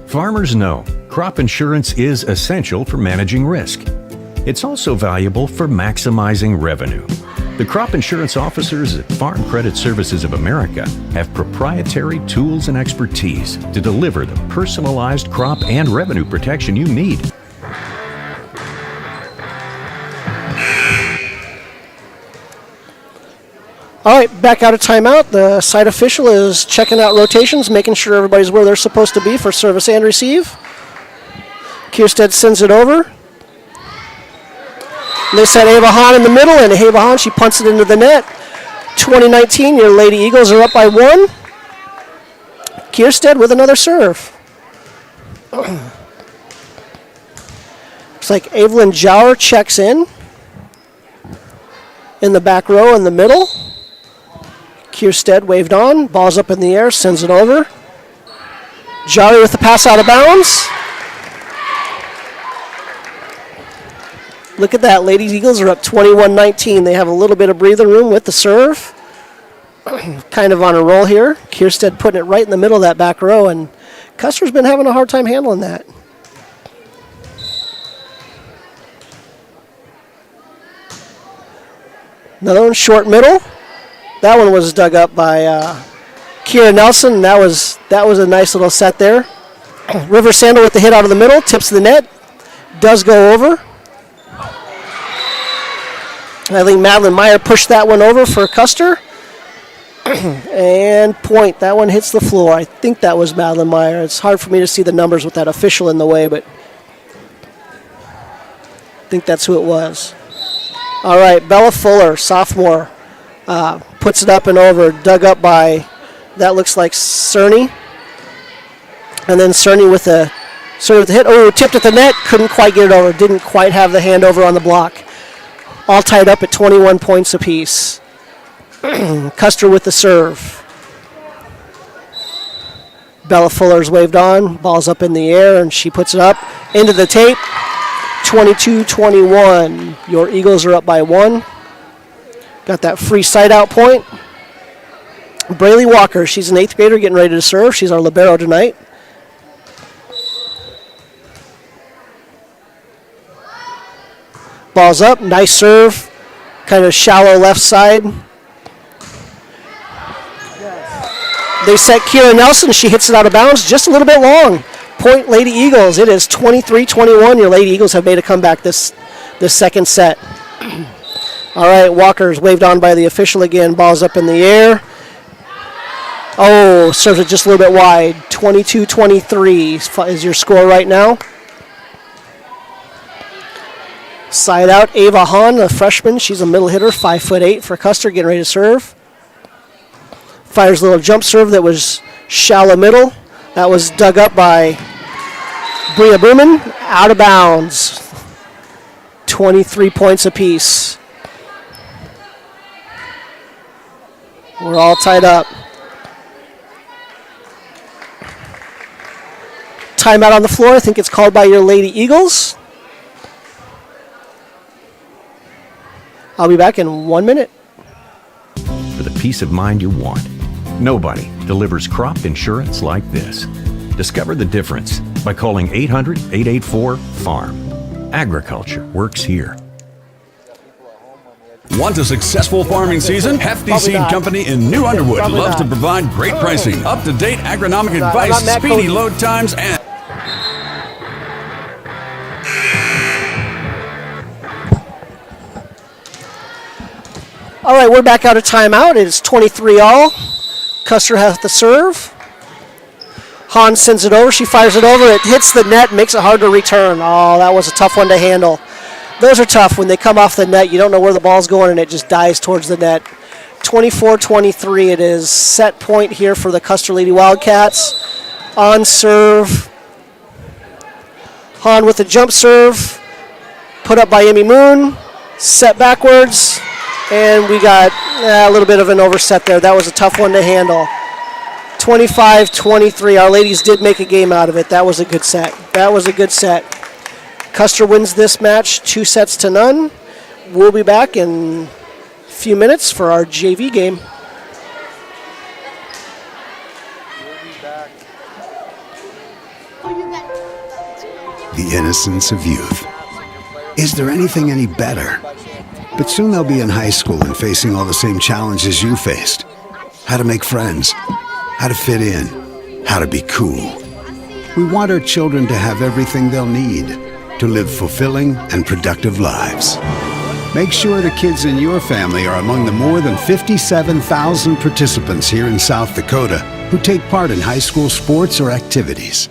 Farmers know crop insurance is essential for managing risk. It's also valuable for maximizing revenue. The crop insurance officers at Farm Credit Services of America have proprietary tools and expertise to deliver the personalized crop and revenue protection you need. All right, back out of timeout. The site official is checking out rotations, making sure everybody's where they're supposed to be for service and receive. Kierstead sends it over. They set Ava Hahn in the middle, and Ava Hahn, she punts it into the net. 2019, your Lady Eagles are up by 1. Kierstead with another serve. Looks like Evelyn Jower checks in the back row in the middle. Kierstead waved on, ball's up in the air, sends it over. Jari with the pass out of bounds. Look at that. Ladies Eagles are up 21-19. They have a little bit of breathing room with the serve. Kind of on a roll here. Kierstead putting it right in the middle of that back row, and Custer's been having a hard time handling that. Another one short middle. That one was dug up by Kieran Nelson. That was a nice little set there. River Sandal with the hit out of the middle. Tips the net. Does go over. I think Madeline Meyer pushed that one over for Custer. And point. That one hits the floor. I think that was Madeline Meyer. It's hard for me to see the numbers with that official in the way, but I think that's who it was. All right, Bella Fuller, sophomore, puts it up and over. Dug up by, that looks like Cerny. And then Cerny with the hit. Oh, tipped at the net. Couldn't quite get it over. Didn't quite have the handover on the block. All tied up at 21 points apiece. Custer with the serve. Bella Fuller's waved on. Ball's up in the air, and she puts it up into the tape. 22-21. Your Eagles are up by 1. Got that free side out point. Braylee Walker, she's an 8th grader getting ready to serve. She's our libero tonight. Ball's up, nice serve. Kind of shallow left side. They set Kieran Nelson. She hits it out of bounds just a little bit long. Point Lady Eagles. It is 23-21. Your Lady Eagles have made a comeback this second set. All right, Walker's waved on by the official again. Ball's up in the air. Oh, serves it just a little bit wide. 22-23 is your score right now. Side out, Ava Hahn, a freshman. She's a middle hitter, 5'8" for Custer, getting ready to serve. Fires a little jump serve that was shallow middle. That was dug up by Bria Berman, out of bounds. 23 points apiece. We're all tied up. Timeout on the floor. I think it's called by your Lady Eagles. I'll be back in 1 minute. For the peace of mind you want, nobody delivers crop insurance like this. Discover the difference by calling 800-884-FARM. Agriculture works here. Want a successful farming season? Hefty Seed Company in New Underwood loves to provide great pricing, up-to-date agronomic advice, speedy load times, and all right, we're back out of timeout. It's 23-all. Custer has the serve. Hahn sends it over. She fires it over. It hits the net, makes it hard to return. Oh, that was a tough one to handle. Those are tough. When they come off the net, you don't know where the ball's going, and it just dives towards the net. 24-23. It is set point here for the Custer Lady Wildcats. On serve. Hahn with a jump serve. Put up by Emmy Moon. Set backwards. And we got a little bit of an overset there. That was a tough one to handle. 25-23. Our ladies did make a game out of it. That was a good set. That was a good set. Custer wins this match 2-0. We'll be back in a few minutes for our JV game. The innocence of youth. Is there anything any better? But soon they'll be in high school and facing all the same challenges you faced. How to make friends, how to fit in, how to be cool. We want our children to have everything they'll need to live fulfilling and productive lives. Make sure the kids in your family are among the more than 57,000 participants here in South Dakota who take part in high school sports or activities.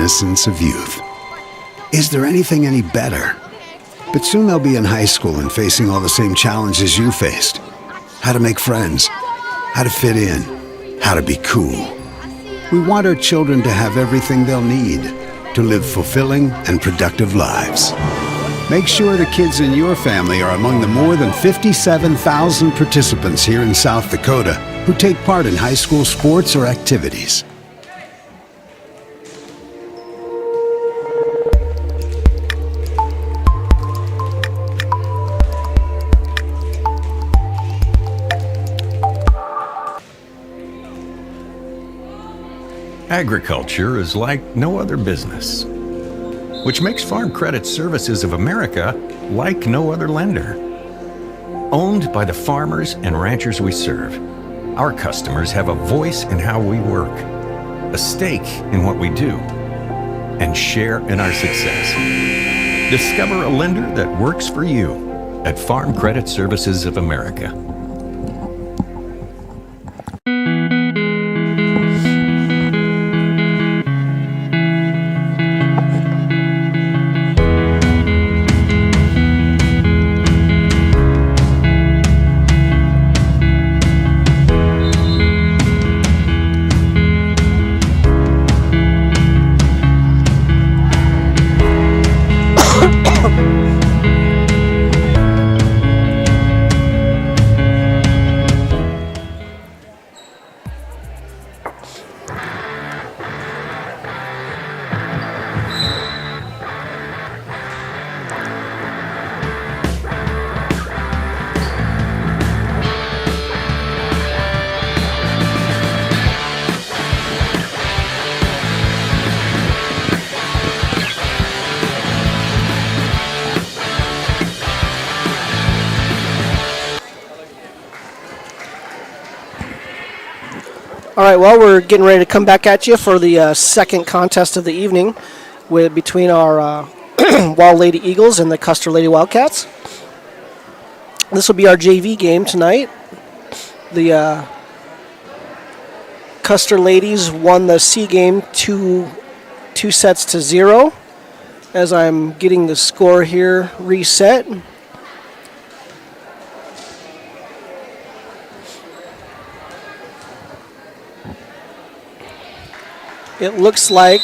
innocence of youth. Is there anything any better? But soon they'll be in high school and facing all the same challenges you faced. How to make friends, how to fit in, how to be cool. We want our children to have everything they'll need to live fulfilling and productive lives. Make sure the kids in your family are among the more than 57,000 participants here in South Dakota who take part in high school sports or activities. Agriculture is like no other business, which makes Farm Credit Services of America like no other lender. Owned by the farmers and ranchers we serve, our customers have a voice in how we work, a stake in what we do, and share in our success. Discover a lender that works for you at Farm Credit Services of America. All right, well, we're getting ready to come back at you for the second contest of the evening between our Wild Lady Eagles and the Custer Lady Wildcats. This will be our JV game tonight. The Custer Ladies won the C game two sets to 0. As I'm getting the score here reset. It looks like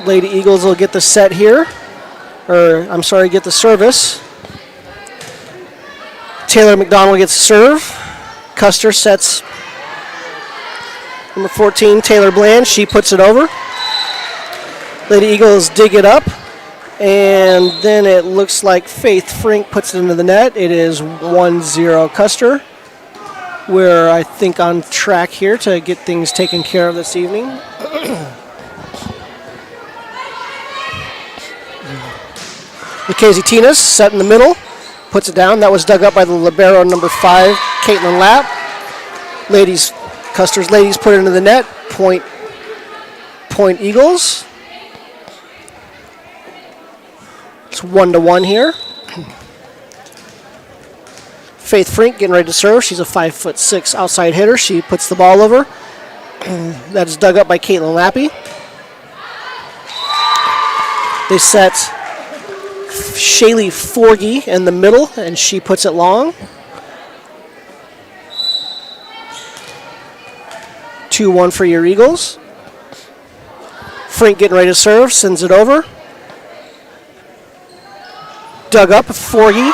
Lady Eagles will get the set here. Get the service. Taylor McDonald gets the serve. Custer sets number 14, Taylor Bland. She puts it over. Lady Eagles dig it up. And then it looks like Faith Frink puts it into the net. It is 1-0 Custer. We're, I think, on track here to get things taken care of this evening. Mackenzie Tinas set in the middle, puts it down. That was dug up by the libero number 5, Caitlin Lapp. Custer's ladies put it into the net. Point Eagles. It's 1-1 here. Faith Frink getting ready to serve. She's a 5'6" outside hitter. She puts the ball over. That is dug up by Caitlin Lappy. They set Shaylee Forgy in the middle, and she puts it long. 2-1 for your Eagles. Frink getting ready to serve, sends it over. Dug up, Forgy.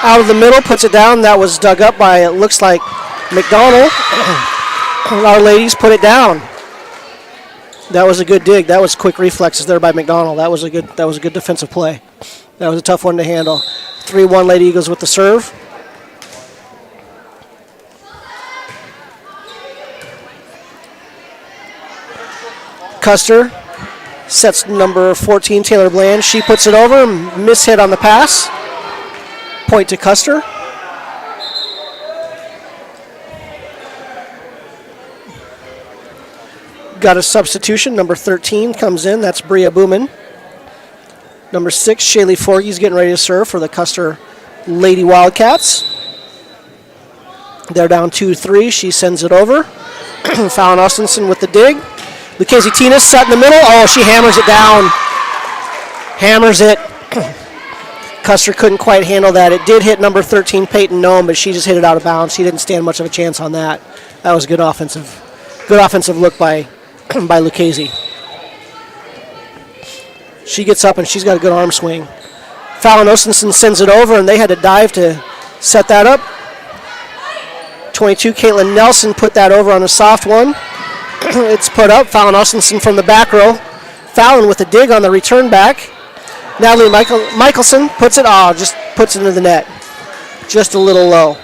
Out of the middle, puts it down. That was dug up by, it looks like, McDonald. Our ladies put it down. That was a good dig. That was quick reflexes there by McDonald. That was a good defensive play. That was a tough one to handle. 3-1 Lady Eagles with the serve. Custer sets number 14, Taylor Bland. She puts it over. Miss hit on the pass. Point to Custer. Got a substitution. Number 13 comes in. That's Bria Booman. Number 6, Shaylee Forgy's getting ready to serve for the Custer Lady Wildcats. They're down 2-3. She sends it over. Fallon Austenson with the dig. Lucchese Tina's set in the middle. Oh, she hammers it down. Hammers it. Custer couldn't quite handle that. It did hit number 13, Peyton Nome, but she just hit it out of bounds. She didn't stand much of a chance on that. That was a good offensive look by Lucchese. She gets up and she's got a good arm swing. Fallon Ostenson sends it over, and they had to dive to set that up. 22, Caitlin Nelson put that over on a soft one. It's put up. Fallon Ostenson from the back row. Fallon with a dig on the return back. Natalie Michelson puts it, just puts it into the net. Just a little low.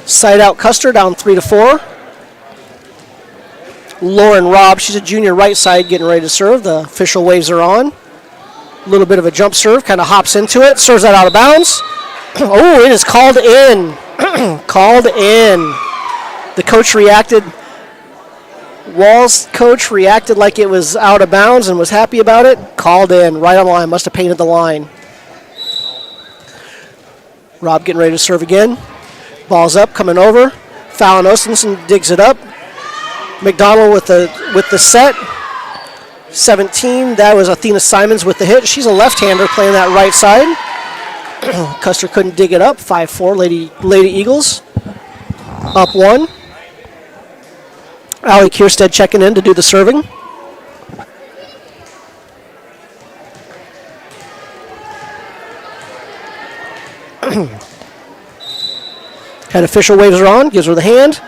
Side out Custer, down 3-4. Lauren Robb, she's a junior right side getting ready to serve. The official waves are on. A little bit of a jump serve, kind of hops into it, serves that out of bounds. Oh, it is called in. Called in. The coach reacted. Wall's coach reacted like it was out of bounds and was happy about it. Called in, right on the line, must have painted the line. Robb getting ready to serve again. Ball's up, coming over. Fallon Ostenson digs it up. McDonald with the set. 17, that was Athena Simons with the hit. She's a left-hander playing that right side. Custer couldn't dig it up. 5-4, Lady Eagles. Up 1. Allie Kierstead checking in to do the serving. Head official waves her on, gives her the hand.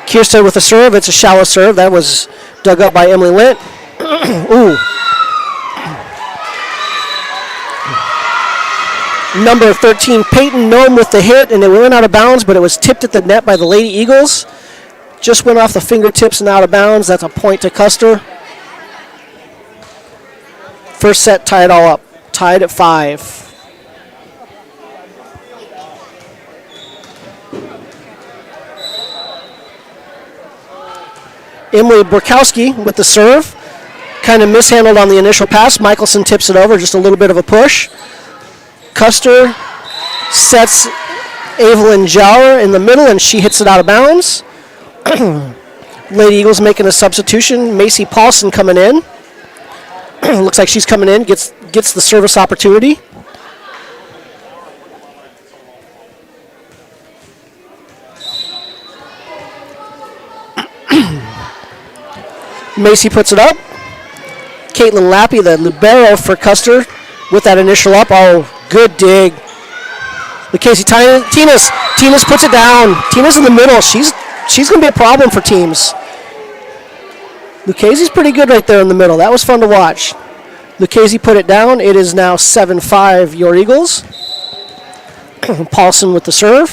Kierstead with the serve. It's a shallow serve. That was dug up by Emily Lint. Ooh. Number 13, Peyton Nome with the hit, and it went out of bounds, but it was tipped at the net by the Lady Eagles. Just went off the fingertips and out of bounds. That's a point to Custer. First set tied all up. Tied at 5. Emily Borkowski with the serve. Kind of mishandled on the initial pass. Michelson tips it over, just a little bit of a push. Custer sets Evelyn Jauer in the middle, and she hits it out of bounds. Lady Eagles making a substitution. Macy Paulson coming in. Looks like she's coming in, gets the service opportunity. Macy puts it up. Caitlin Lappy, the libero for Custer, with that initial up. Oh, good dig. Lucchese Tina's puts it down. Tina's in the middle. She's going to be a problem for teams. Lucchese's pretty good right there in the middle. That was fun to watch. Lucchese put it down. It is now 7-5 your Eagles. Paulson with the serve.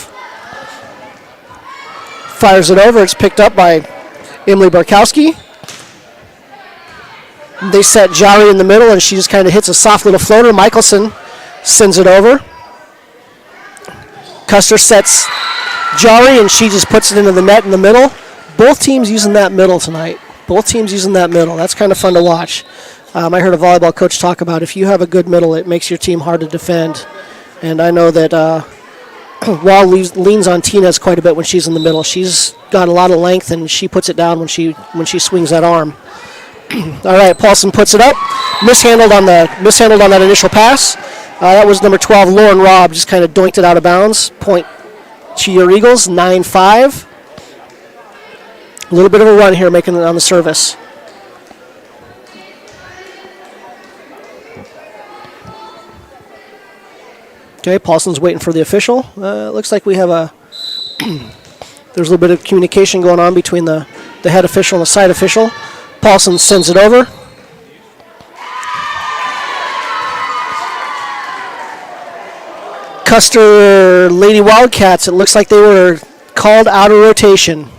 Fires it over. It's picked up by Emily Barkowski. They set Jari in the middle, and she just kind of hits a soft little floater. Michelson sends it over. Custer sets Jari, and she just puts it into the net in the middle. Both teams using that middle tonight. That's kind of fun to watch. I heard a volleyball coach talk about if you have a good middle, it makes your team hard to defend. And I know that Wall leans on Tinez quite a bit when she's in the middle. She's got a lot of length, and she puts it down when she swings that arm. All right, Paulson puts it up. Mishandled on that initial pass. That was number 12, Lauren Robb, just kind of doinked it out of bounds. Point to your Eagles, 9-5. A little bit of a run here, making it on the service. Okay, Paulson's waiting for the official. Looks like we have there's a little bit of communication going on between the head official and the side official. Paulson sends it over. Custer Lady Wildcats, it looks like they were called out of rotation.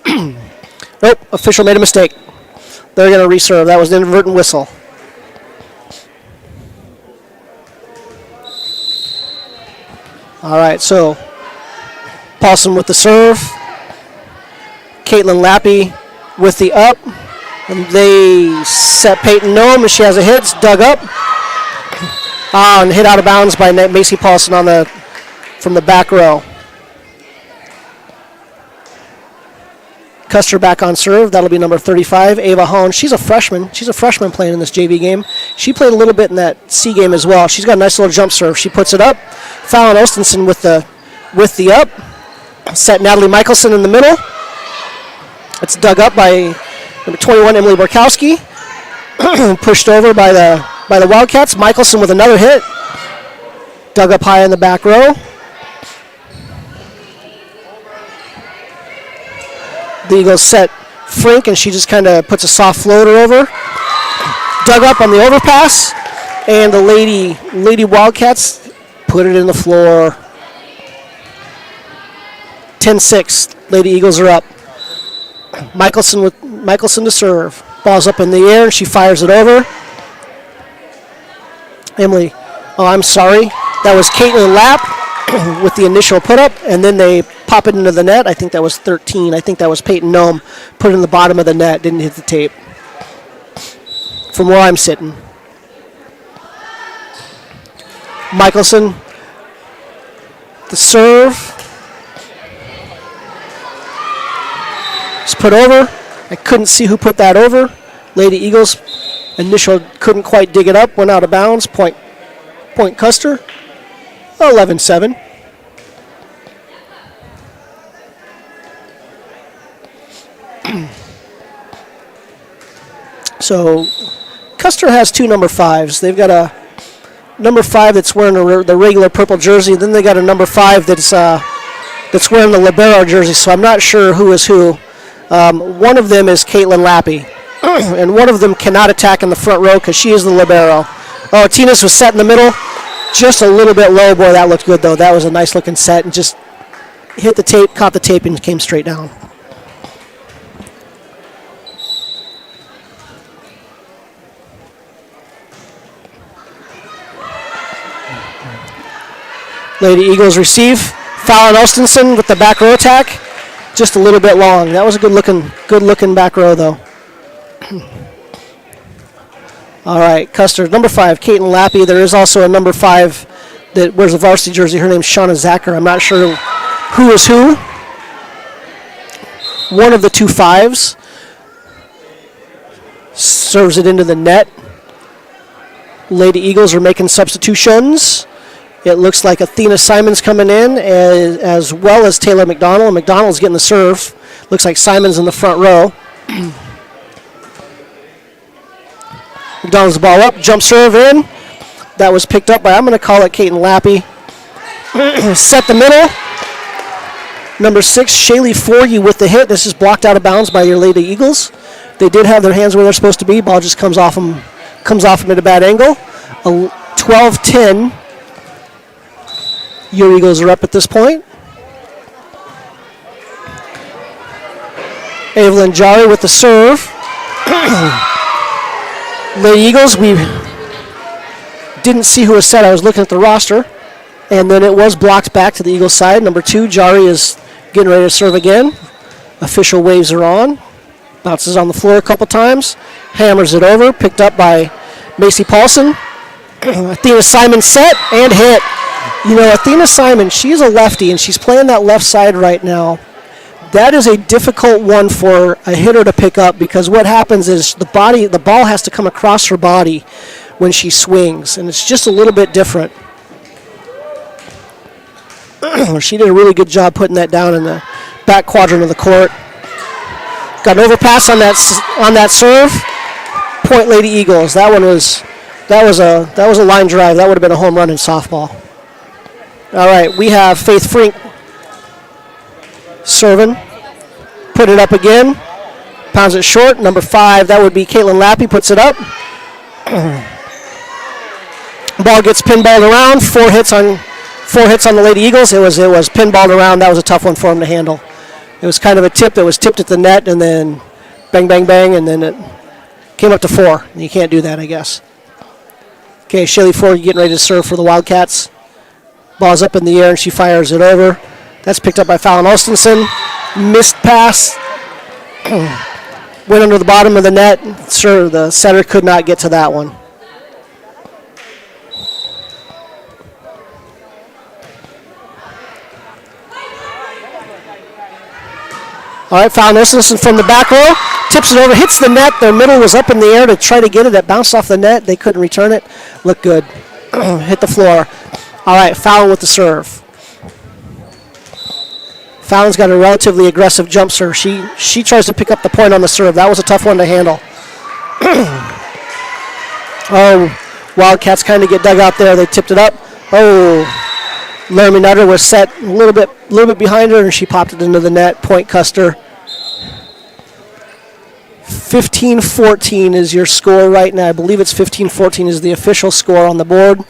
Nope, official made a mistake. They're going to reserve. That was an inadvertent whistle. All right, so Paulson with the serve. Caitlin Lappy with the up. And they set Peyton Nome, and she has a hit. It's dug up. And hit out of bounds by Macy Paulson from the back row. Custer back on serve. That'll be number 35, Ava Hone. She's a freshman. She's a freshman playing in this JV game. She played a little bit in that C game as well. She's got a nice little jump serve. She puts it up. Fallon Ostenson with the up. Set Natalie Michelson in the middle. It's dug up by number 21, Emily Borkowski. Pushed over by the Wildcats. Michelson with another hit. Dug up high in the back row. The Eagles set Frink, and she just kind of puts a soft floater over. Dug up on the overpass, and the Lady Wildcats put it in the floor. 10-6. Lady Eagles are up. Michelson to serve. Ball's up in the air, and she fires it over. Emily, I'm sorry. That was Caitlin Lapp with the initial put-up, and then they pop it into the net. I think that was 13. I think that was Peyton Nome. Put it in the bottom of the net, didn't hit the tape. From where I'm sitting. Michelson, the serve. It's put over. I couldn't see who put that over. Lady Eagles, initial couldn't quite dig it up, went out of bounds. Point Custer, 11-7. So Custer has two number 5s. They've got a number 5 that's wearing the regular purple jersey. Then they got a number 5 that's wearing the libero jersey. So I'm not sure who is who. One of them is Caitlin Lappy, and one of them cannot attack in the front row because she is the libero. Oh, Tina's was set in the middle, just a little bit low. Boy, that looked good though. That was a nice looking set, and just hit the tape, caught the tape, and came straight down. Lady Eagles receive. Fallon Ostenson with the back row attack. Just a little bit long. That was a good looking back row though. All right, Custer, number 5, Caitlin Lappy. There is also a number 5 that wears a varsity jersey. Her name's Shauna Zacher. I'm not sure who is who. One of the two 5s serves it into the net. Lady Eagles are making substitutions. It looks like Athena Simon's coming in as well as Taylor McDonald. McDonald's getting the serve. Looks like Simon's in the front row. McDonald's the ball up. Jump serve in. That was picked up by, I'm going to call it Caitlin Lappy. Set the middle. Number 6, Shaylee Forgy with the hit. This is blocked out of bounds by your Lady Eagles. They did have their hands where they're supposed to be. Ball just comes off them at a bad angle. 12-10. Your Eagles are up at this point. Evelyn Jari with the serve. Lady Eagles, we didn't see who was set. I was looking at the roster. And then it was blocked back to the Eagles side. Number 2, Jari is getting ready to serve again. Official waves are on. Bounces on the floor a couple times. Hammers it over. Picked up by Macy Paulson. Athena Simon set and hit. You know, Athena Simon, she's a lefty, and she's playing that left side right now. That is a difficult one for a hitter to pick up because what happens is the ball has to come across her body when she swings, and it's just a little bit different. She did a really good job putting that down in the back quadrant of the court. Got an overpass on that serve. Point Lady Eagles. That was a line drive. That would have been a home run in softball. All right, we have Faith Frink serving. Put it up again. Pounds it short. Number 5, that would be Caitlin Lappy, puts it up. Ball gets pinballed around. 4 hits on the Lady Eagles. It was pinballed around. That was a tough one for them to handle. It was kind of a tip that was tipped at the net, and then bang, bang, bang, and then it came up to 4. You can't do that, I guess. Okay, Shaylee Ford getting ready to serve for the Wildcats. Ball's up in the air, and she fires it over. That's picked up by Fallon Ostenson. Missed pass. Went under the bottom of the net. Sure, the setter could not get to that one. All right, foul. Nelson from the back row. Tips it over, hits the net. Their middle was up in the air to try to get it. It bounced off the net. They couldn't return it. Looked good. Hit the floor. All right, Fallon with the serve. Fallon's got a relatively aggressive jump serve. She tries to pick up the point on the serve. That was a tough one to handle. Wildcats kind of get dug out there. They tipped it up. Laramie Nutter was set a little bit behind her, and she popped it into the net. Point Custer. 15-14 is your score right now. I believe it's 15-14 is the official score on the board.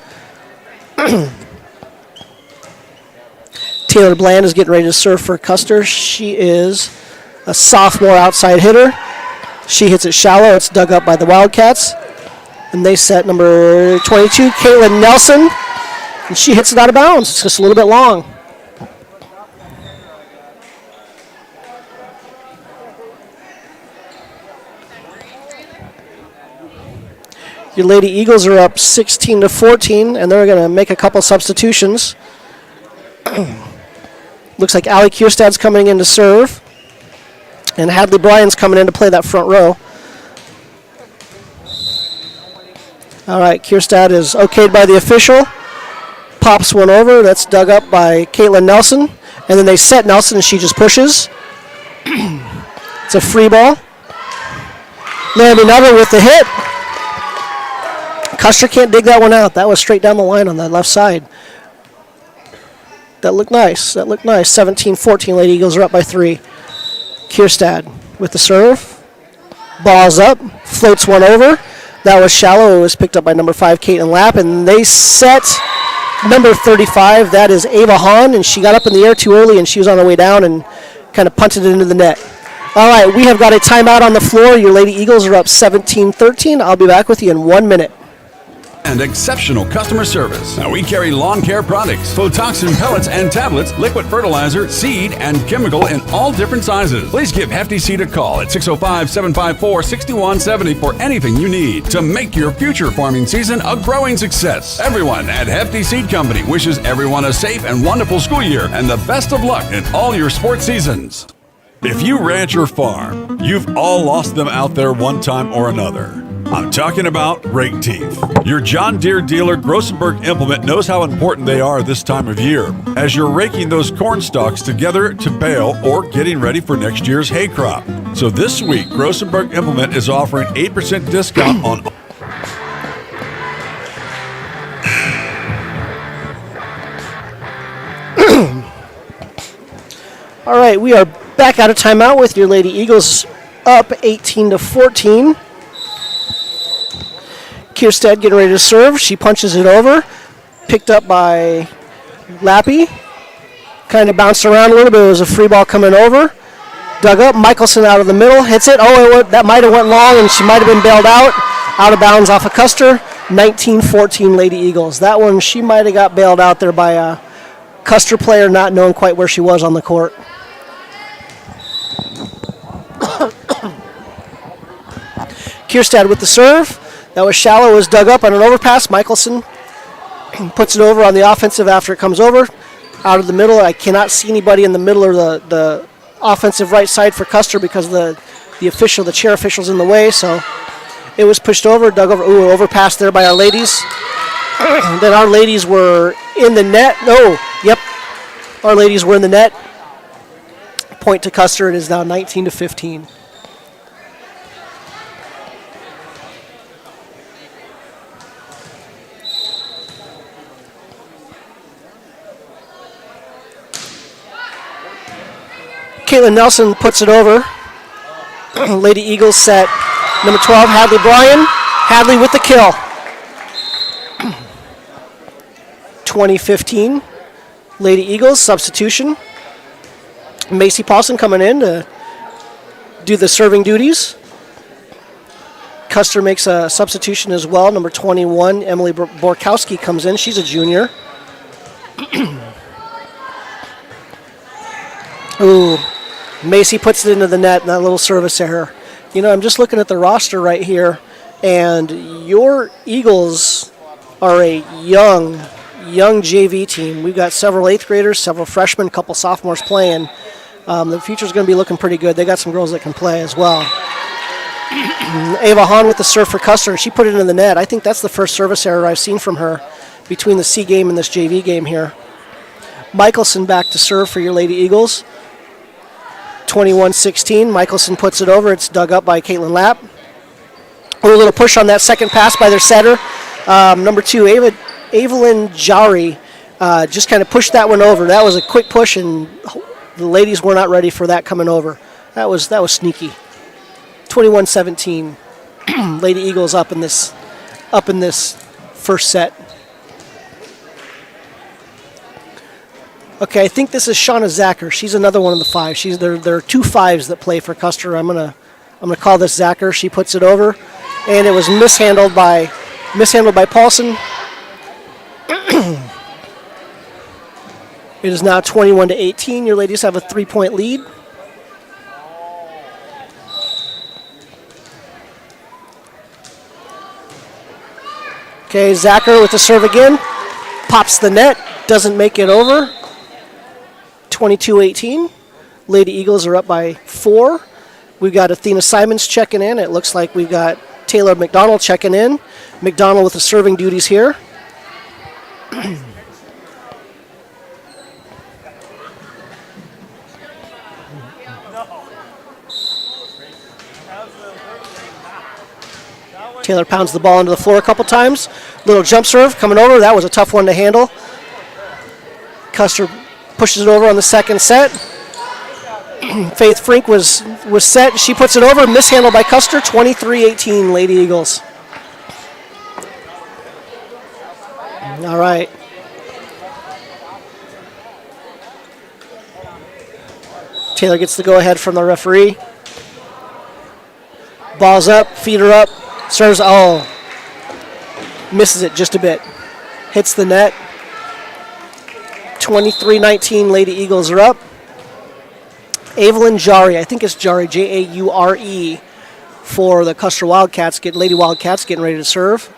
Taylor Bland is getting ready to serve for Custer. She is a sophomore outside hitter. She hits it shallow. It's dug up by the Wildcats. And they set number 22, Caitlin Nelson. And she hits it out of bounds. It's just a little bit long. Your Lady Eagles are up 16-14, and they're going to make a couple substitutions. Looks like Allie Kierstad's coming in to serve, and Hadley Bryan's coming in to play that front row. All right, Kierstad is okayed by the official. Pops one over. That's dug up by Caitlin Nelson. And then they set Nelson, and she just pushes. It's a free ball. Laramie Nutter with the hit. Custer can't dig that one out. That was straight down the line on that left side. That looked nice. 17-14. Lady Eagles are up by 3. Kierstad with the serve. Ball's up. Floats one over. That was shallow. It was picked up by number 5, Caitlin Lapp. And they set number 35. That is Ava Hahn. And she got up in the air too early, and she was on her way down and kind of punted it into the net. All right, we have got a timeout on the floor. Your Lady Eagles are up 17-13. I'll be back with you in 1 minute. And exceptional customer service. Now we carry lawn care products, Photoxin pellets and tablets, liquid fertilizer, seed, and chemical in all different sizes. Please give Hefty Seed a call at 605-754-6170 for anything you need to make your future farming season a growing success. Everyone at Hefty Seed Company wishes everyone a safe and wonderful school year and the best of luck in all your sports seasons. If you ranch or farm, you've all lost them out there one time or another. I'm talking about rake teeth. Your John Deere dealer Grossenberg Implement knows how important they are this time of year as you're raking those corn stalks together to bale or getting ready for next year's hay crop. So this week, Grossenberg Implement is offering 8% discount on All right, we are back out of timeout with your Lady Eagles up 18-14. Kierstad getting ready to serve. She punches it over. Picked up by Lappy. Kind of bounced around a little bit. It was a free ball coming over. Dug up. Michelson out of the middle. Hits it. That might have went long, and she might have been bailed out. Out of bounds off of Custer. 19-14 Lady Eagles. That one, she might have got bailed out there by a Custer player not knowing quite where she was on the court. Kierstad with the serve. That was shallow. It was dug up on an overpass. Michelson puts it over on the offensive after it comes over. Out of the middle. I cannot see anybody in the middle or the offensive right side for Custer because the chair official's in the way. So it was pushed over, dug over. Ooh, overpass there by our ladies. Then our ladies were in the net. Our ladies were in the net. Point to Custer. It is now 19-15. Caitlin Nelson puts it over. Lady Eagles set number 12, Hadley Bryan. Hadley with the kill. 2015. Lady Eagles substitution. Macy Paulson coming in to do the serving duties. Custer makes a substitution as well. Number 21, Emily Borkowski comes in. She's a junior. Ooh. Macy puts it into the net, and that little service error. You know, I'm just looking at the roster right here, and your Eagles are a young JV team. We've got several 8th graders, several freshmen, a couple sophomores playing. The future's going to be looking pretty good. They got some girls that can play as well. Ava Hahn with the serve for Custer, and she put it in the net. I think that's the first service error I've seen from her between the C game and this JV game here. Michelson back to serve for your Lady Eagles. 21-16. Michelson puts it over. It's dug up by Caitlin Lapp. A little push on that second pass by their setter. Number 2, Evelyn Jari, just kind of pushed that one over. That was a quick push, and the ladies were not ready for that coming over. That was sneaky. 21-17. Lady Eagles up in this first set. Okay, I think this is Shauna Zacher. She's another one of the 5. There are 2 5s that play for Custer. I'm gonna call this Zacher. She puts it over, and it was mishandled by Paulson. It is now 21-18. Your ladies have a 3-point lead. Okay, Zacher with the serve again. Pops the net. Doesn't make it over. 22-18. Lady Eagles are up by 4. We've got Athena Simons checking in. It looks like we've got Taylor McDonald checking in. McDonald with the serving duties here. Taylor pounds the ball into the floor a couple times. Little jump serve coming over. That was a tough one to handle. Custer pushes it over on the second set. Faith Frink was set. She puts it over. Mishandled by Custer. 23-18, Lady Eagles. All right. Taylor gets the go-ahead from the referee. Ball's up. Feet are up. Serves. Oh. Misses it just a bit. Hits the net. 23-19, Lady Eagles are up. Evelyn Jari, I think it's Jari, Jaure, for the Custer Wildcats, Lady Wildcats getting ready to serve.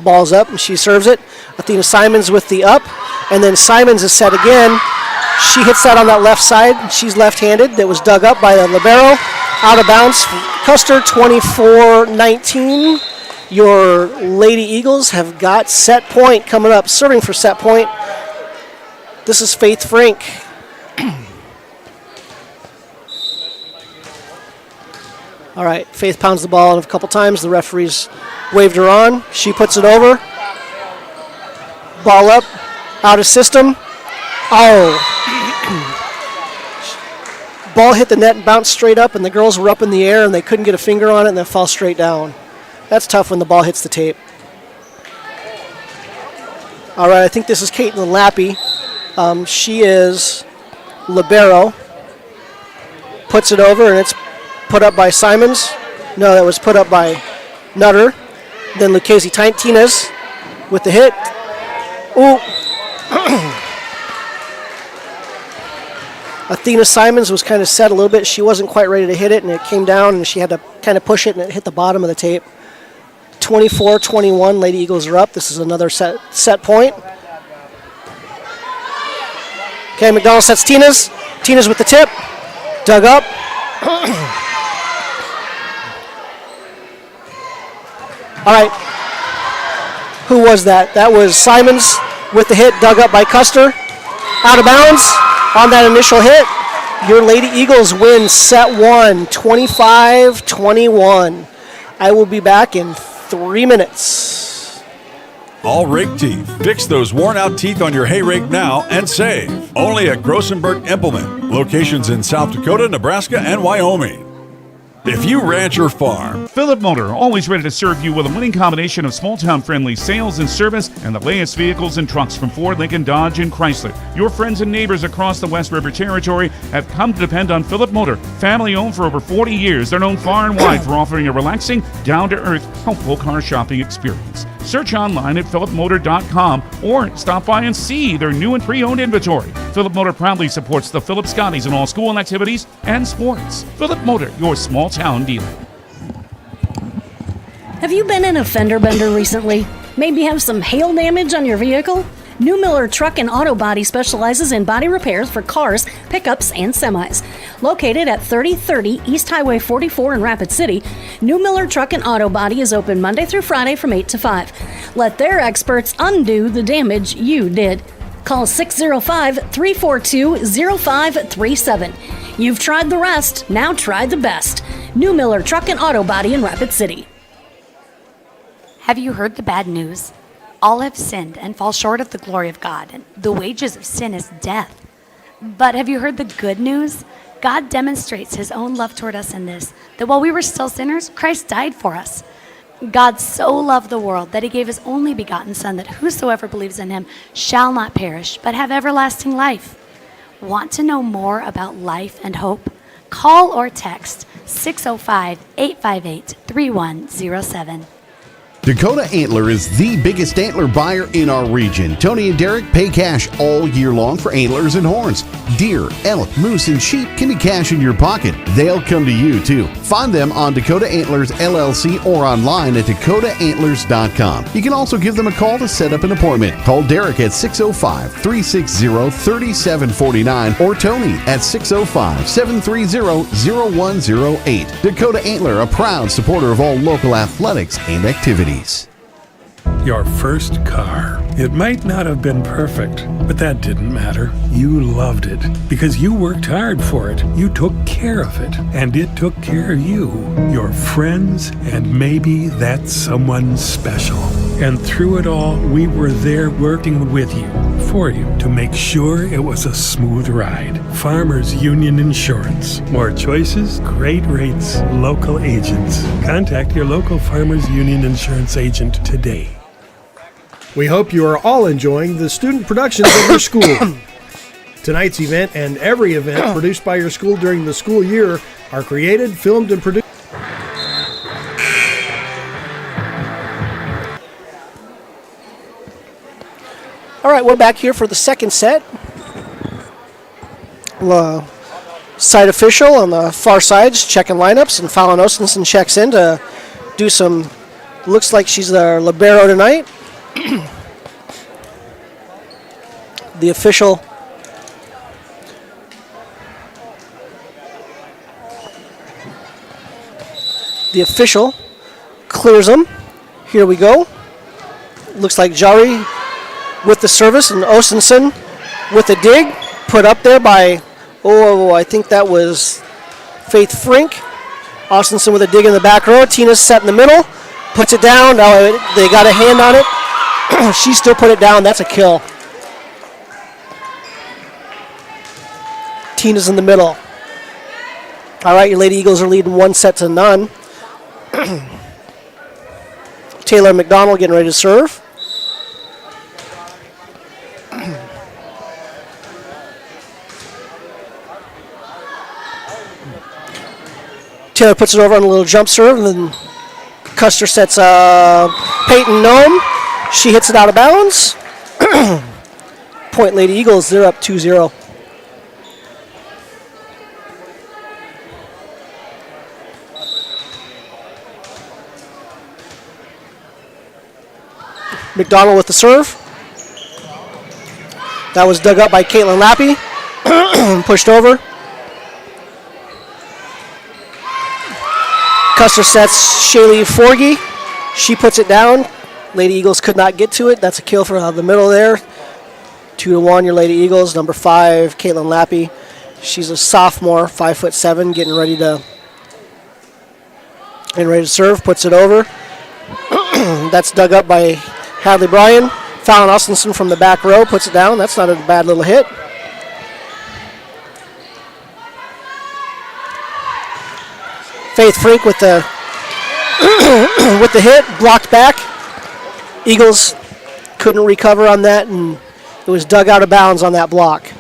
Ball's up, and she serves it. Athena Simons with the up, and then Simons is set again. She hits that on that left side. She's left-handed. That was dug up by the libero. Out of bounds. Custer, 24-19. Your Lady Eagles have got set point coming up. Serving for set point. This is Faith Frink. All right, Faith pounds the ball in a couple times. The referee's waved her on. She puts it over. Ball up, out of system. Oh. Ball hit the net and bounced straight up, and the girls were up in the air, and they couldn't get a finger on it, and then fell straight down. That's tough when the ball hits the tape. All right, I think this is Caitlin Lappy. She is libero. Puts it over, and it's put up by Simons. No, that was put up by Nutter. Then Lucchese Tinez with the hit. Ooh. Athena Simons was kind of set a little bit. She wasn't quite ready to hit it, and it came down, and she had to kind of push it, and it hit the bottom of the tape. 24-21, Lady Eagles are up. This is another set point. Okay, McDonald sets Tinez. Tinez with the tip. Dug up. All right. Who was that? That was Simons with the hit, dug up by Custer. Out of bounds on that initial hit. Your Lady Eagles win set 1, 25-21. I will be back in 3 minutes. All rake teeth. Fix those worn out teeth on your hay rake now and save. Only at Grossenberg Implement. Locations in South Dakota, Nebraska, and Wyoming. If you ranch or farm, Philip Motor, always ready to serve you with a winning combination of small-town friendly sales and service and the latest vehicles and trucks from Ford, Lincoln, Dodge, and Chrysler. Your friends and neighbors across the West River Territory have come to depend on Philip Motor. Family-owned for over 40 years, they're known far and wide for offering a relaxing, down-to-earth, helpful car shopping experience. Search online at philipmotor.com or stop by and see their new and pre-owned inventory. Philip Motor proudly supports the Philip Scotties in all school activities and sports. Philip Motor, your small-town dealer. Have you been in a fender bender recently? Maybe have some hail damage on your vehicle? New Miller Truck and Auto Body specializes in body repairs for cars, pickups, and semis. Located at 3030 East Highway 44 in Rapid City, New Miller Truck and Auto Body is open Monday through Friday from 8 to 5. Let their experts undo the damage you did. Call 605-342-0537. You've tried the rest, now try the best. New Miller Truck and Auto Body in Rapid City. Have you heard the bad news? All have sinned and fall short of the glory of God, and the wages of sin is death. But have you heard the good news? God demonstrates his own love toward us in this, that while we were still sinners, Christ died for us. God so loved the world that he gave his only begotten Son, that whosoever believes in him shall not perish, but have everlasting life. Want to know more about life and hope? Call or text 605-858-3107. Dakota Antler is the biggest antler buyer in our region. Tony and Derek pay cash all year long for antlers and horns. Deer, elk, moose, and sheep can be cash in your pocket. They'll come to you, too. Find them on Dakota Antlers LLC or online at dakotaantlers.com. You can also give them a call to set up an appointment. Call Derek at 605-360-3749 or Tony at 605-730-0108. Dakota Antler, a proud supporter of all local athletics and activities. Your first car. It might not have been perfect, but that didn't matter. You loved it because you worked hard for it. You took care of it, and it took care of you, your friends, and maybe that someone special. And through it all, we were there working with you, for you, to make sure it was a smooth ride. Farmers Union Insurance. More choices, great rates, local agents. Contact your local Farmers Union Insurance agent today. We hope you are all enjoying the student productions of your school. Tonight's event and every event produced by your school during the school year are created, filmed, and produced. All right, we're back here for the second set. Side official on the far sides checking lineups, and Fallon Ostenson checks in to do some, looks like she's the libero tonight. The official clears them. Here we go. Looks like Jari with the service, and Ostenson with the dig, put up there by, I think that was Faith Frink. Ostenson with a dig in the back row. Tina's set in the middle, puts it down. Now they got a hand on it. She still put it down. That's a kill. Tina's in the middle. All right, your Lady Eagles are leading 1-0. Taylor McDonald getting ready to serve. Taylor puts it over on a little jump serve, and then Custer sets Peyton Nome. She hits it out of bounds. Point Lady Eagles, they're up 2-0. McDonald with the serve. That was dug up by Caitlin Lappy. Pushed over. Custer sets Shaylee Forgy. She puts it down. Lady Eagles could not get to it. That's a kill for the middle there. 2-1, your Lady Eagles. Number 5, Caitlin Lappy. She's a sophomore, 5'7", getting ready to serve. Puts it over. That's dug up by Hadley Bryan. Fallon Ostenson from the back row puts it down. That's not a bad little hit. Faith Frink with the with the hit, blocked back. Eagles couldn't recover on that, and it was dug out of bounds on that block.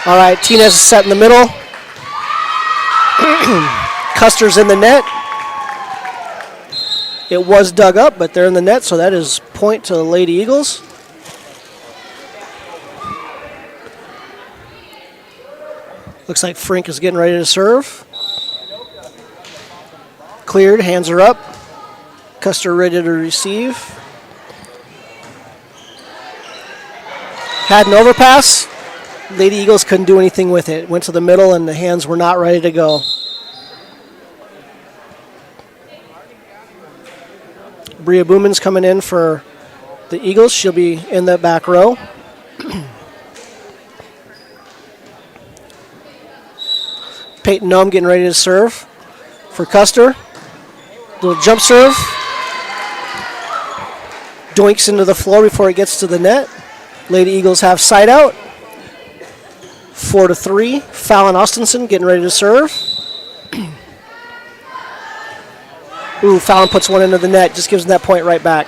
All right, Tinez is set in the middle. Custer's in the net. It was dug up, but they're in the net, so that is point to the Lady Eagles. Looks like Frink is getting ready to serve. Cleared, hands are up. Custer ready to receive. Had an overpass. Lady Eagles couldn't do anything with it. Went to the middle and the hands were not ready to go. Bria Booman's coming in for the Eagles. She'll be in the back row. Peyton Noem getting ready to serve for Custer. Little jump serve. Doinks into the floor before it gets to the net. Lady Eagles have side out. 4-3. Fallon Austenson getting ready to serve. Ooh, Fallon puts one into the net. Just gives them that point right back.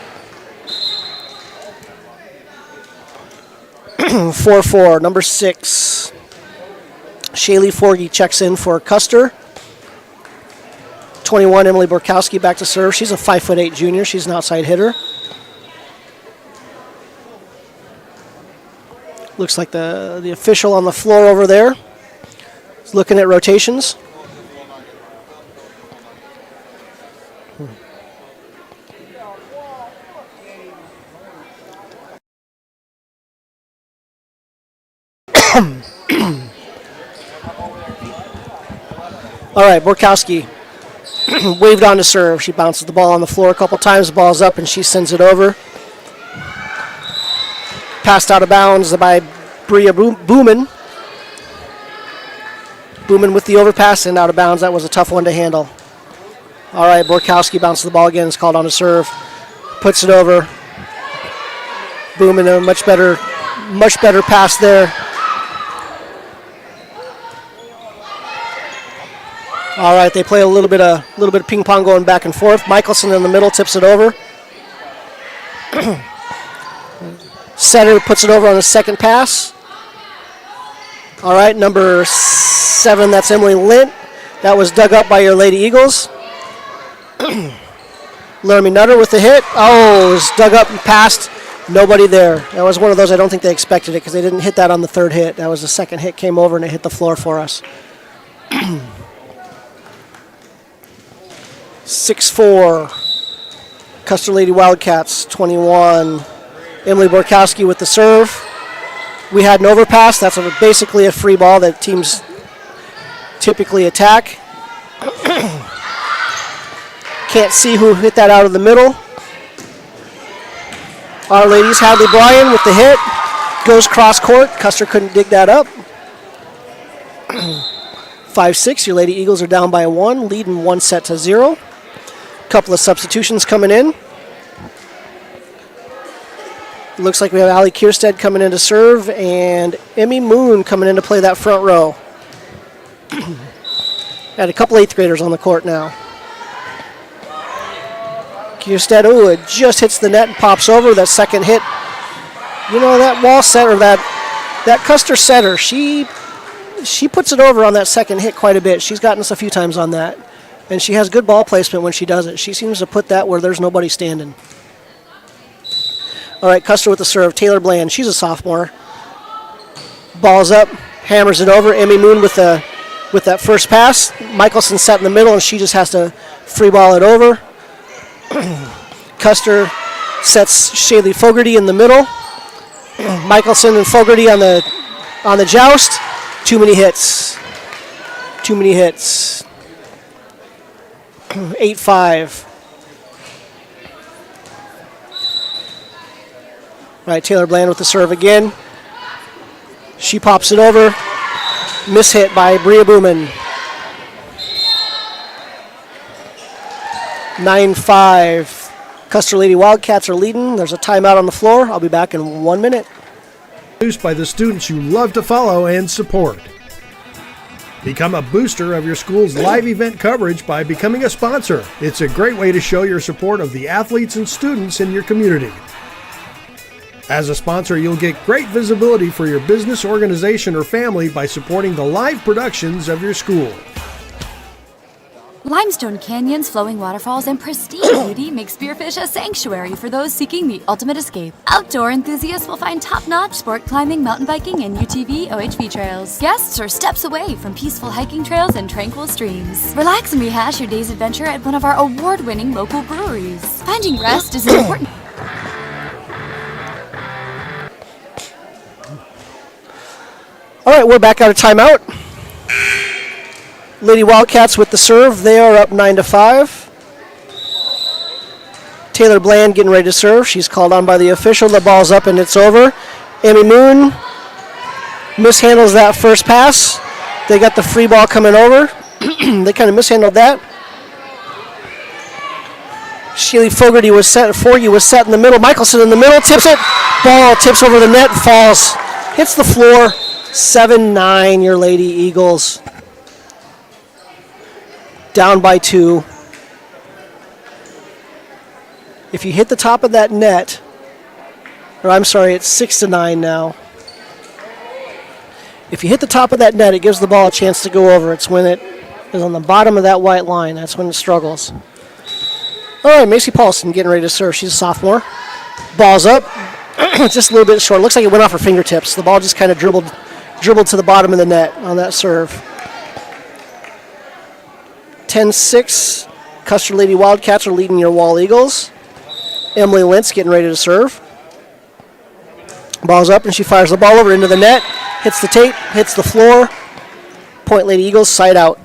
4-4. Number 6. Shaylee Forgy checks in for Custer. 21, Emily Borkowski back to serve. She's a 5'8" junior. She's an outside hitter. Looks like the official on the floor over there is looking at rotations. All right, Borkowski waved on to serve. She bounces the ball on the floor a couple times. The ball's up and she sends it over. Passed out of bounds by Bria Booman. Booman with the overpass and out of bounds. That was a tough one to handle. All right, Borkowski bounces the ball again. It's called on to serve. Puts it over. Booman, a much better pass there. All right, they play a little bit of ping pong going back and forth. Michelson in the middle tips it over. Setter puts it over on the second pass. All right, number 7, that's Emily Lint. That was dug up by your Lady Eagles. Laramie Nutter with the hit. Oh, it was dug up and passed. Nobody there. That was one of those I don't think they expected it because they didn't hit that on the third hit. That was the second hit came over and it hit the floor for us. 6-4. Custer Lady Wildcats, 21. Emily Borkowski with the serve. We had an overpass. That's basically a free ball that teams typically attack. Can't see who hit that out of the middle. Our ladies, Hadley Bryan with the hit. Goes cross court. Custer couldn't dig that up. 5-6. Your Lady Eagles are down by 1, leading 1-0. Couple of substitutions coming in. Looks like we have Allie Kierstead coming in to serve and Emmy Moon coming in to play that front row. Got a couple 8th graders on the court now. Kierstead, it just hits the net and pops over. That second hit, you know, that wall setter, that Custer setter, she puts it over on that second hit quite a bit. She's gotten us a few times on that. And she has good ball placement when she does it. She seems to put that where there's nobody standing. All right, Custer with the serve. Taylor Bland, she's a sophomore. Ball's up, hammers it over. Emmy Moon with that first pass. Michelson set in the middle, and she just has to free ball it over. Custer sets Shaylee Fogarty in the middle. Michelson and Fogarty on the joust. Too many hits. 8-5. Right, Taylor Bland with the serve again. She pops it over. Mishit by Bria Booman. 9-5. Custer Lady Wildcats are leading. There's a timeout on the floor. I'll be back in 1 minute. Produced by the students you love to follow and support. Become a booster of your school's live event coverage by becoming a sponsor. It's a great way to show your support of the athletes and students in your community. As a sponsor, you'll get great visibility for your business, organization, or family by supporting the live productions of your school. Limestone canyons, flowing waterfalls, and pristine beauty make Spearfish a sanctuary for those seeking the ultimate escape. Outdoor enthusiasts will find top-notch sport climbing, mountain biking, and UTV OHV trails. Guests are steps away from peaceful hiking trails and tranquil streams. Relax and rehash your day's adventure at one of our award-winning local breweries. Finding rest is important. All right, we're back out of timeout. Lady Wildcats with the serve. They are up 9-5. Taylor Bland getting ready to serve. She's called on by the official. The ball's up and it's over. Amy Moon mishandles that first pass. They got the free ball coming over. They kind of mishandled that. Sheely Fogarty was set. Forgy was set in the middle. Michelson in the middle. Tips it. Ball tips over the net. Falls. Hits the floor. 7-9, your Lady Eagles. Down by 2. If you hit the top of that net, or I'm sorry, it's 6-9 now. If you hit the top of that net, it gives the ball a chance to go over. It's when it is on the bottom of that white line. That's when it struggles. All right, Macy Paulson getting ready to serve. She's a sophomore. Ball's up. Just a little bit short. Looks like it went off her fingertips. The ball just kind of dribbled to the bottom of the net on that serve. 10-6, Custer Lady Wildcats are leading your Wall Eagles. Emily Lentz getting ready to serve. Ball's up and she fires the ball over into the net. Hits the tape, hits the floor. Point Lady Eagles, side out.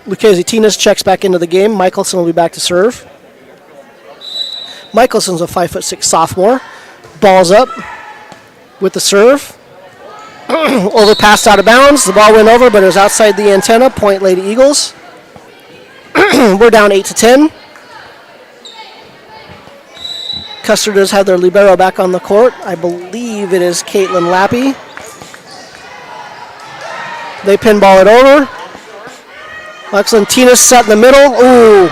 Lucchese Tinas checks back into the game. Michelson will be back to serve. Michelson's a 5'6" sophomore. Ball's up with the serve. Overpassed out of bounds. The ball went over, but it was outside the antenna. Point Lady Eagles. We're down 8-10. Custer does have their libero back on the court. I believe it is Caitlin Lappy. They pinball it over. Excellent. Tina's set in the middle. Ooh.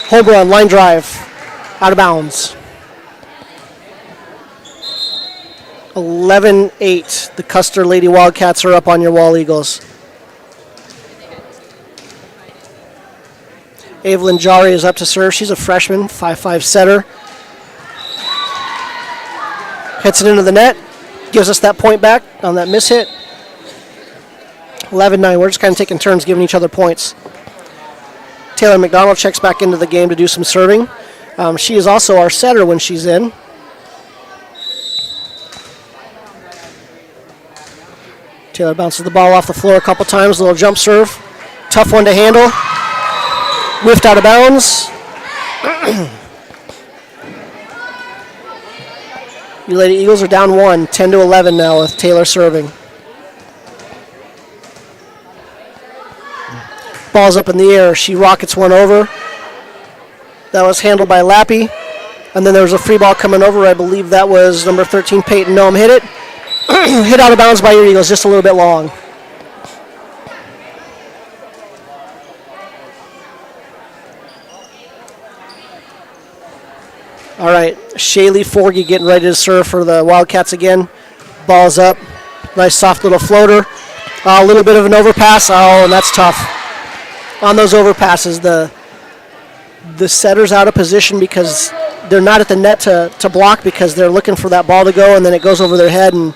Home run, line drive. Out of bounds. 11-8. The Custer Lady Wildcats are up on your Wall Eagles. Evelyn Jari is up to serve. She's a freshman, 5'5" setter. Hits it into the net. Gives us that point back on that miss hit. 11-9. We're just kind of taking turns giving each other points. Taylor McDonald checks back into the game to do some serving. She is also our setter when she's in. Taylor bounces the ball off the floor a couple times. A little jump serve. Tough one to handle. Whiffed out of bounds. You Lady Eagles are down 1, 10-11 now with Taylor serving. Ball's up in the air. She rockets one over. That was handled by Lappy. And then there was a free ball coming over. I believe that was number 13, Peyton Noam hit it. Hit out of bounds by your Eagles, just a little bit long. All right, Shaylee Forgy getting ready to serve for the Wildcats again. Ball's up. Nice soft little floater. A little bit of an overpass. Oh, and that's tough. On those overpasses, the setter's out of position because they're not at the net to block because they're looking for that ball to go, and then it goes over their head, and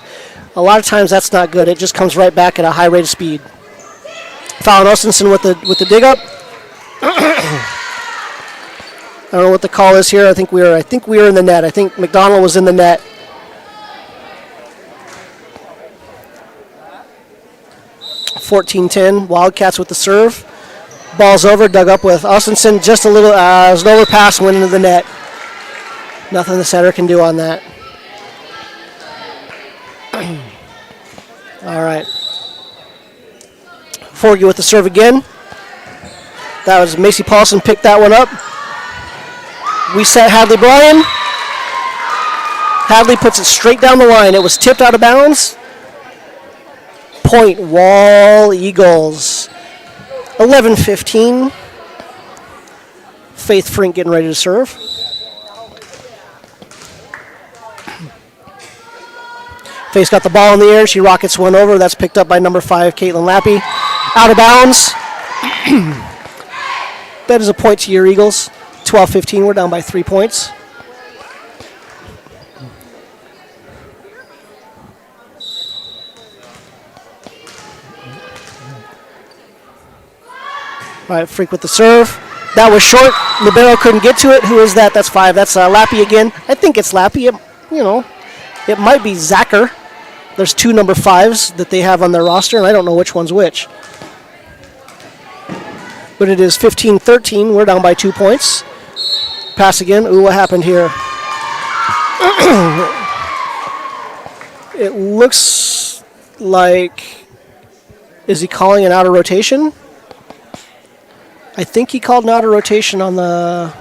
a lot of times that's not good. It just comes right back at a high rate of speed. Fallon Ostenson with the dig up. I don't know what the call is here. I think we were in the net. I think McDonald was in the net. (14-10). Wildcats with the serve. Ball's over, dug up with Ostenson. Just a little, it was an overpass, went into the net. Nothing the setter can do on that. All right. Forgy with the serve again. That was Macy Paulson picked that one up. We set Hadley Bryan. Hadley puts it straight down the line. It was tipped out of bounds. Point Wall Eagles. 11-15. Faith Frink getting ready to serve. Faith got the ball in the air. She rockets one over. That's picked up by number 5, Caitlin Lappy. Out of bounds. That is a point to your Eagles. 12-15, we're down by 3 points. All right, Freak with the serve. That was short. Libero couldn't get to it. Who is that? That's 5. That's Lappy again. I think it's Lappy. It might be Zacher. There's 2 number 5s that they have on their roster, and I don't know which one's which. But it is 15-13. We're down by 2 points. Pass again. Ooh, what happened here? It looks like... Is he calling an out of rotation? I think he called an out of rotation on the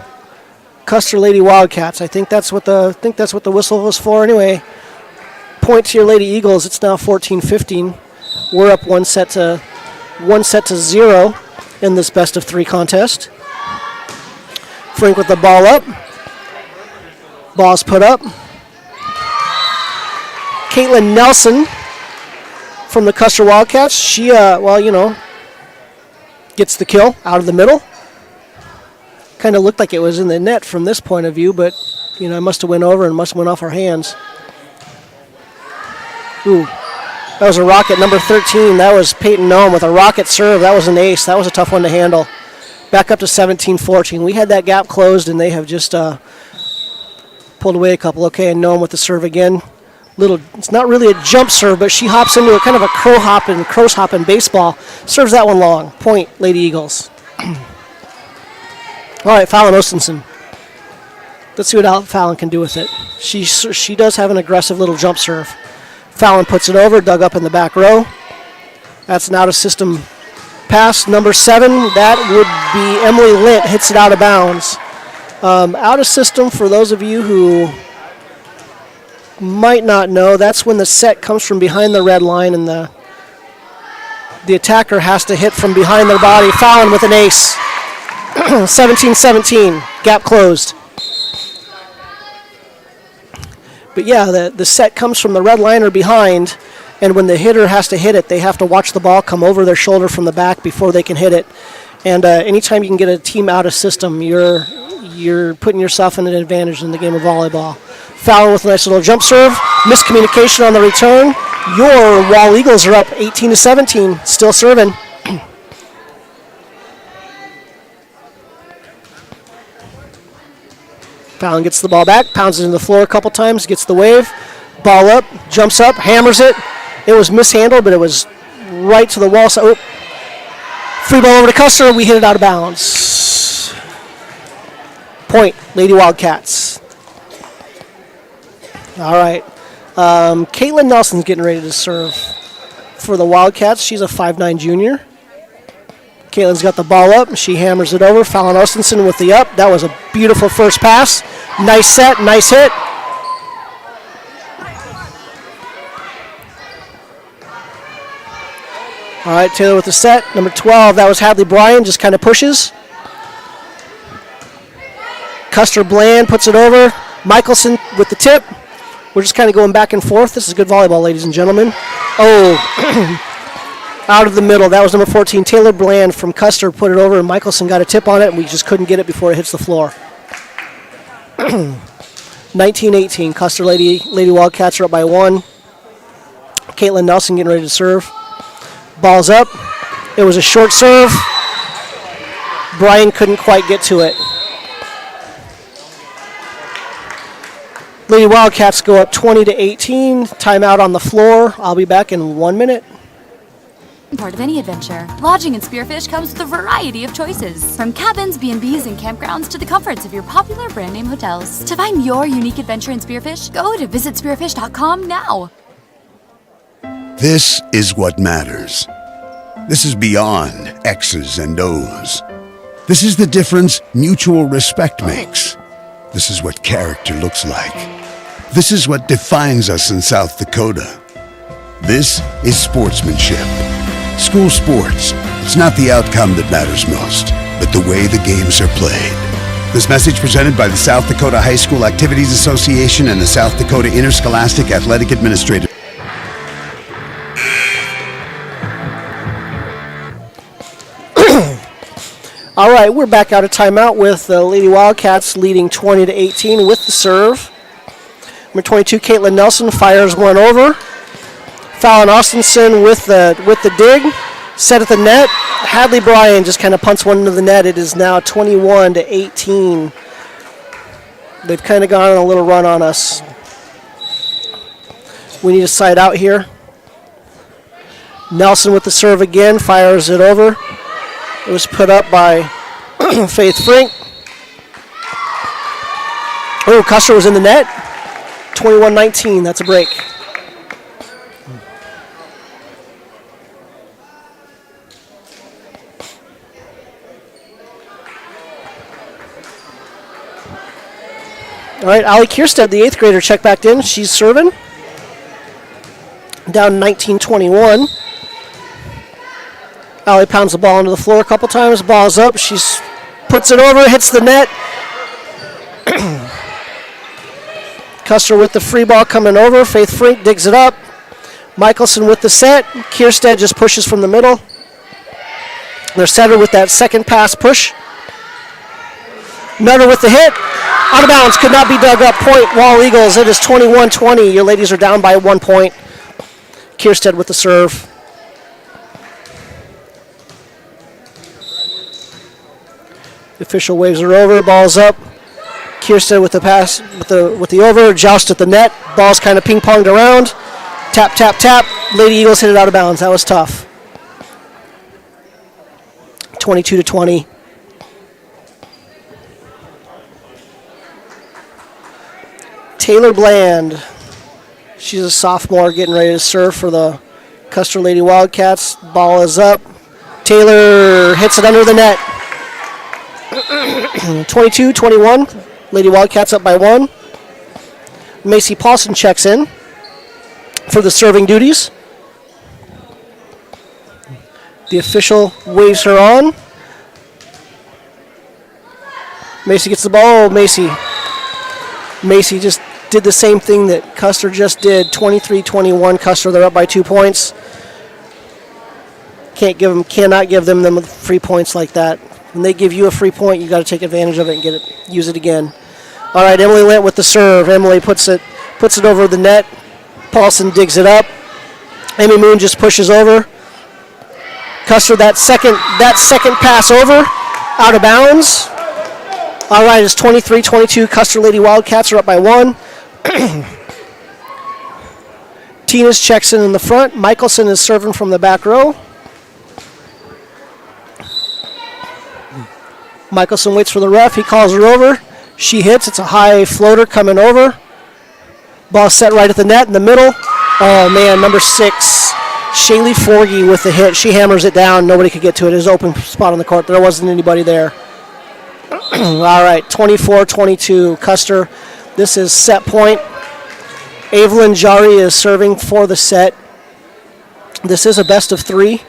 Custer Lady Wildcats. I think that's what the whistle was for. Anyway, point to your Lady Eagles. It's now 14-15. We're up one set to 0 in this best of 3 contest. Frank with the ball up. Ball's put up. Caitlin Nelson from the Custer Wildcats. She, gets the kill out of the middle. Kind of looked like it was in the net from this point of view, but, it must have went over and must have went off our hands. Ooh, that was a rocket, number 13. That was Peyton Nome with a rocket serve. That was an ace. That was a tough one to handle. Back up to 17-14. We had that gap closed, and they have just pulled away a couple. Okay, and Nome with the serve again. It's not really a jump serve, but she hops into a kind of a crow's hop in baseball. Serves that one long. Point, Lady Eagles. All right, Fallon Ostenson. Let's see what Fallon can do with it. She does have an aggressive little jump serve. Fallon puts it over, dug up in the back row. That's an out-of-system pass. Number 7, that would be Emily Lint, hits it out of bounds. Out-of-system, for those of you who might not know, that's when the set comes from behind the red line and the attacker has to hit from behind their body. Fallon with an ace. 17-17, gap closed. But yeah, the set comes from the red line or behind, and when the hitter has to hit it, they have to watch the ball come over their shoulder from the back before they can hit it. And anytime you can get a team out of system, you're putting yourself in an advantage in the game of volleyball. Fallon with a nice little jump serve. Miscommunication on the return. Your Wall Eagles are up 18-17. Still serving. Fallon gets the ball back. Pounds it into the floor a couple times. Gets the wave. Ball up. Jumps up. Hammers it. It was mishandled, but it was right to the wall. So, free ball over to Custer. We hit it out of bounds. Point, Lady Wildcats. All right. Caitlin Nelson's getting ready to serve for the Wildcats. She's a 5'9 junior. Caitlin's got the ball up. She hammers it over. Fallon Ostenson with the up. That was a beautiful first pass. Nice set. Nice hit. All right, Taylor with the set. Number 12, that was Hadley Bryan. Just kind of pushes. Custer Bland puts it over. Michelson with the tip. We're just kind of going back and forth. This is good volleyball, ladies and gentlemen. Oh, out of the middle. That was number 14, Taylor Bland from Custer. Put it over, and Michelson got a tip on it, and we just couldn't get it before it hits the floor. 19-18. Custer Lady Wildcats are up by 1. Caitlin Nelson getting ready to serve. Ball's up. It was a short serve. Bryan couldn't quite get to it. Lady Wildcats go up 20-18. Timeout on the floor. I'll be back in 1 minute. Part of any adventure. Lodging in Spearfish comes with a variety of choices. From cabins, B&Bs, and campgrounds to the comforts of your popular brand name hotels. To find your unique adventure in Spearfish, go to visitspearfish.com now. This is what matters. This is beyond X's and O's. This is the difference mutual respect makes. This is what character looks like. This is what defines us in South Dakota. This is sportsmanship. School sports, it's not the outcome that matters most, but the way the games are played. This message presented by the South Dakota High School Activities Association and the South Dakota Interscholastic Athletic Administrative. All right, we're back out of timeout with the Lady Wildcats leading 20-18 with the serve. Number 22, Caitlin Nelson fires one over. Fallon Austinson with the dig. Set at the net. Hadley Bryan just kind of punts one into the net. It is now 21-18. They've kind of gone on a little run on us. We need a side out here. Nelson with the serve again, fires it over. It was put up by Faith Frink. Oh, Custer was in the net. 21-19, that's a break. All right, Allie Kierstead, the 8th grader, checked back in. She's serving. Down 19-21. Allie pounds the ball into the floor a couple times. Ball's up. She puts it over, hits the net. Custer with the free ball coming over. Faith Frink digs it up. Michelson with the set. Kierstead just pushes from the middle. They're setter with that second pass push. Nutter with the hit. Out of bounds. Could not be dug up. Point Wall Eagles. It is 21-20. Your ladies are down by 1 point. Kierstead with the serve. The official waves her over. Ball's up. Kierstead with the pass, with the over. Joust at the net. Ball's kind of ping-ponged around. Tap, tap, tap. Lady Eagles hit it out of bounds. That was tough. 22-20. Taylor Bland. She's a sophomore getting ready to serve for the Custer Lady Wildcats. Ball is up. Taylor hits it under the net. 22-21. Lady Wildcats up by 1. Macy Paulson checks in for the serving duties. The official waves her on. Macy gets the ball. Oh, Macy just did the same thing that Custer just did. 23-21. Custer, they're up by 2 points. Cannot give them the free points like that. When they give you a free point, you got to take advantage of it and use it again. All right, Emily Lent with the serve. Emily puts it over the net. Paulson digs it up. Amy Moon just pushes over. Custer that second pass over, out of bounds. All right, it's 23-22. Custer Lady Wildcats are up by 1. Tina's checks in the front. Michelson is serving from the back row. Michelson waits for the ref. He calls her over. She hits. It's a high floater coming over. Ball set right at the net in the middle. Oh, man, number 6, Shaylee Forgy with the hit. She hammers it down. Nobody could get to it. It was an open spot on the court. There wasn't anybody there. All right, 24-22. Custer, this is set point. Evelyn Jari is serving for the set. This is a best of 3.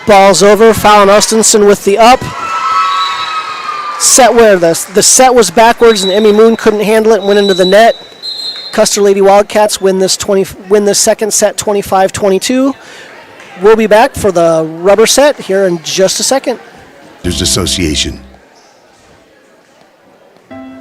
Ball's over. Fallon Austinson with the up. Set where the set was backwards and Emmy Moon couldn't handle it and went into the net. Custer Lady Wildcats win this second set 25-22. We'll be back for the rubber set here in just a second. There's association.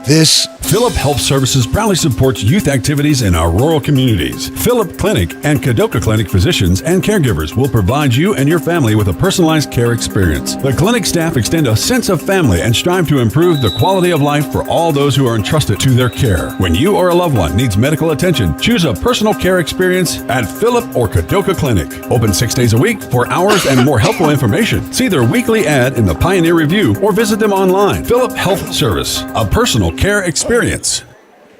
This Phillip Health Services proudly supports youth activities in our rural communities. Phillip Clinic and Kadoka Clinic physicians and caregivers will provide you and your family with a personalized care experience. The clinic staff extend a sense of family and strive to improve the quality of life for all those who are entrusted to their care. When you or a loved one needs medical attention, choose a personal care experience at Phillip or Kadoka Clinic. Open 6 days a week for hours and more helpful information. See their weekly ad in the Pioneer Review or visit them online. Phillip Health Service, a personal care experience.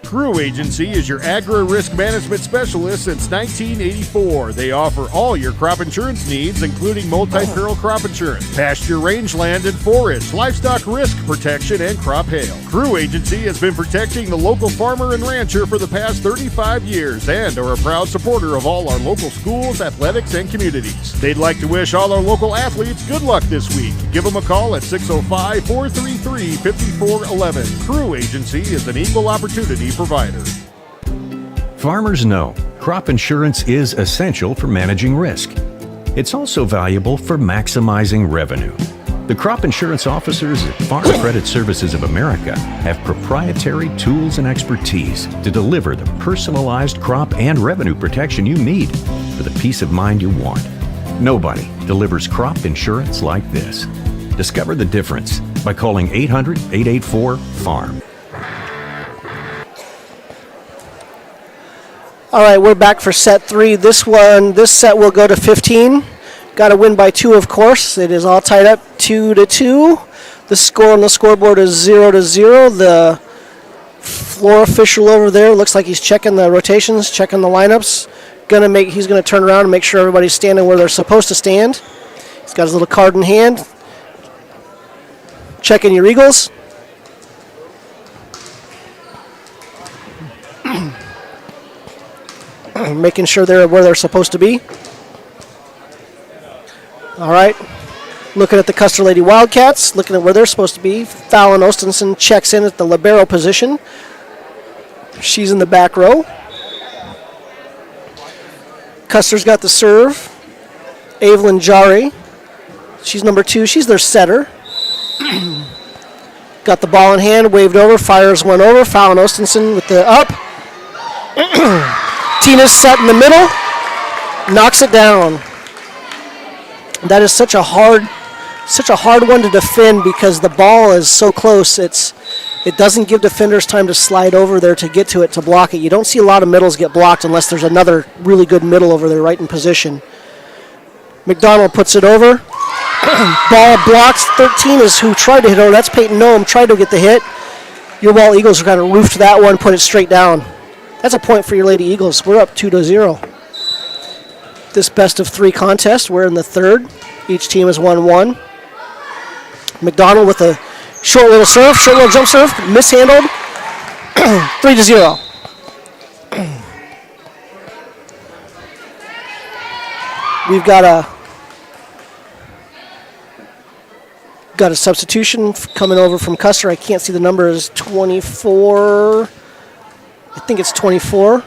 Crew Agency is your agri-risk management specialist since 1984. They offer all your crop insurance needs, including multi-peril crop insurance, pasture rangeland and forage, livestock risk protection, and crop hail. Crew Agency has been protecting the local farmer and rancher for the past 35 years and are a proud supporter of all our local schools, athletics, and communities. They'd like to wish all our local athletes good luck this week. Give them a call at 605-433-5411. Crew Agency is an equal opportunity provider. Farmers know crop insurance is essential for managing risk. It's also valuable for maximizing revenue. The crop insurance officers at Farm Credit Services of America have proprietary tools and expertise to deliver the personalized crop and revenue protection you need for the peace of mind you want. Nobody delivers crop insurance like this. Discover the difference by calling 800-884-FARM. All right, we're back for set 3. This set will go to 15. Got to win by 2, of course. It is all tied up 2-2. The score on the scoreboard is 0-0. The floor official over there looks like he's checking the rotations, checking the lineups. He's gonna turn around and make sure everybody's standing where they're supposed to stand. He's got his little card in hand. Checking your Eagles. Making sure they're where they're supposed to be. All right. Looking at the Custer Lady Wildcats, looking at where they're supposed to be. Fallon Ostenson checks in at the libero position. She's in the back row. Custer's got the serve. Evelyn Jari. She's number 2. She's their setter. Got the ball in hand, waved over, fires one over. Fallon Ostenson with the up. Tina's set in the middle. Knocks it down. That is such a hard one to defend because the ball is so close. It doesn't give defenders time to slide over there to get to it, to block it. You don't see a lot of middles get blocked unless there's another really good middle over there right in position. McDonald puts it over. Ball blocks. 13 is who tried to hit over. That's Peyton Noem, tried to get the hit. Your Wall Eagles are kind of roofed that one, put it straight down. That's a point for your Lady Eagles. We're up 2-0. This best of 3 contest. We're in the 3rd. Each team has won 1. McDonald with a short little serve, short little jump serve, mishandled. 3-0. We've got a substitution coming over from Custer. I can't see the number. Is 24. I think it's 24.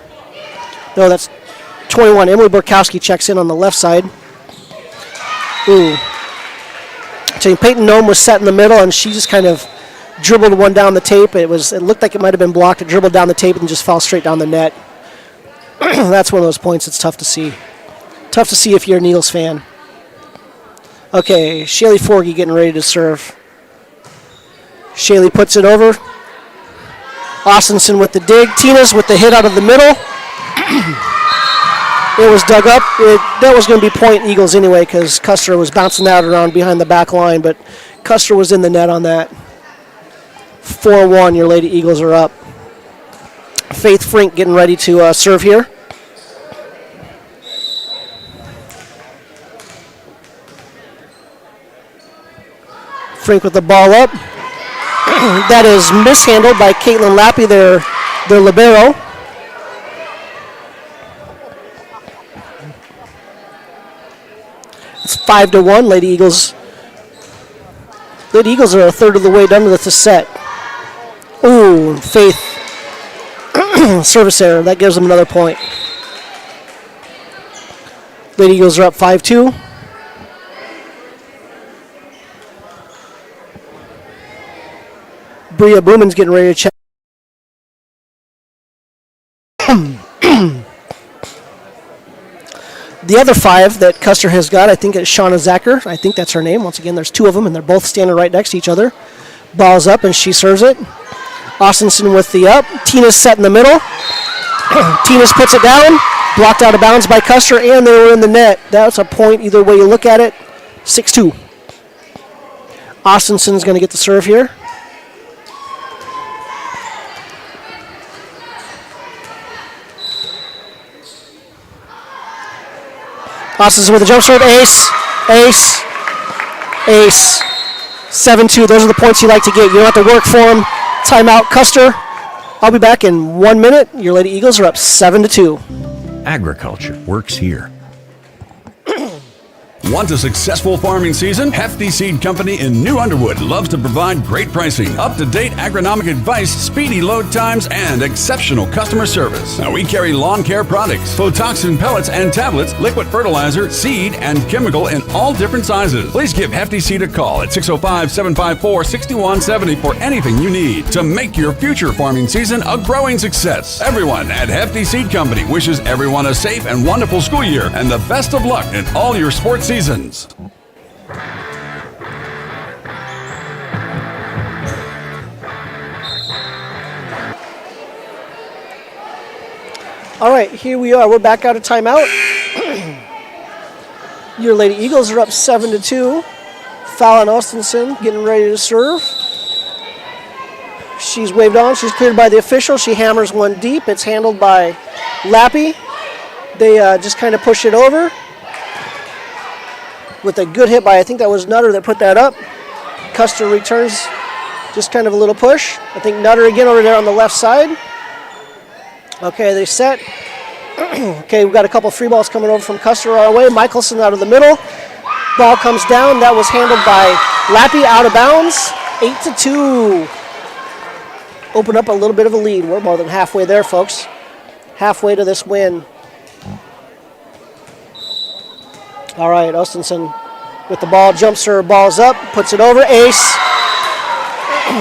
No, that's 21. Emily Borkowski checks in on the left side. Ooh. So Peyton Noem was set in the middle, and she just kind of dribbled one down the tape. It looked like it might have been blocked. It dribbled down the tape and just fell straight down the net. That's one of those points that's tough to see. Tough to see if you're an Eagles fan. Okay, Shaylee Forgy getting ready to serve. Shaylee puts it over. Ostenson with the dig. Tina's with the hit out of the middle. It was dug up. That was going to be point Eagles anyway because Custer was bouncing that around behind the back line, but Custer was in the net on that. 4-1, your Lady Eagles are up. Faith Frink getting ready to serve here. Frink with the ball up. That is mishandled by Caitlin Lappy, their libero. It's 5-1. Lady Eagles are a third of the way done with the set. Ooh, Faith. Service error. That gives them another point. Lady Eagles are up 5-2. Bria Booman's getting ready to check. The other 5 that Custer has got, I think it's Shauna Zacher. I think that's her name. Once again, there's 2 of them, and they're both standing right next to each other. Ball's up, and she serves it. Ostenson with the up. Tina's set in the middle. Tina's puts it down. Blocked out of bounds by Custer, and they were in the net. That's a point either way you look at it. 6-2. Ostenson's going to get the serve here. Ostenson with a jump serve. Ace. 7-2. Those are the points you like to get. You don't have to work for them. Timeout, Custer. I'll be back in 1 minute. Your Lady Eagles are up 7-2. Agriculture works here. Want a successful farming season? Hefty Seed Company in New Underwood loves to provide great pricing, up-to-date agronomic advice, speedy load times, and exceptional customer service. Now, we carry lawn care products, Photoxin pellets and tablets, liquid fertilizer, seed, and chemical in all different sizes. Please give Hefty Seed a call at 605-754-6170 for anything you need to make your future farming season a growing success. Everyone at Hefty Seed Company wishes everyone a safe and wonderful school year and the best of luck in all your sports seasons. All right, here we are. We're back out of timeout. Your Lady Eagles are up 7-2. Fallon Ostenson getting ready to serve. She's waved on. She's cleared by the official. She hammers one deep. It's handled by Lappy. They just kind of push it over with a good hit by, I think that was Nutter that put that up. Custer returns just kind of a little push. I think Nutter again over there on the left side. Okay, they set. Okay, we've got a couple free balls coming over from Custer our way. Michelson out of the middle. Ball comes down. That was handled by Lappy out of bounds. 8-2. Open up a little bit of a lead. We're more than halfway there, folks. Halfway to this win. All right, Ostenson with the ball, jump serve, ball's up, puts it over, ace.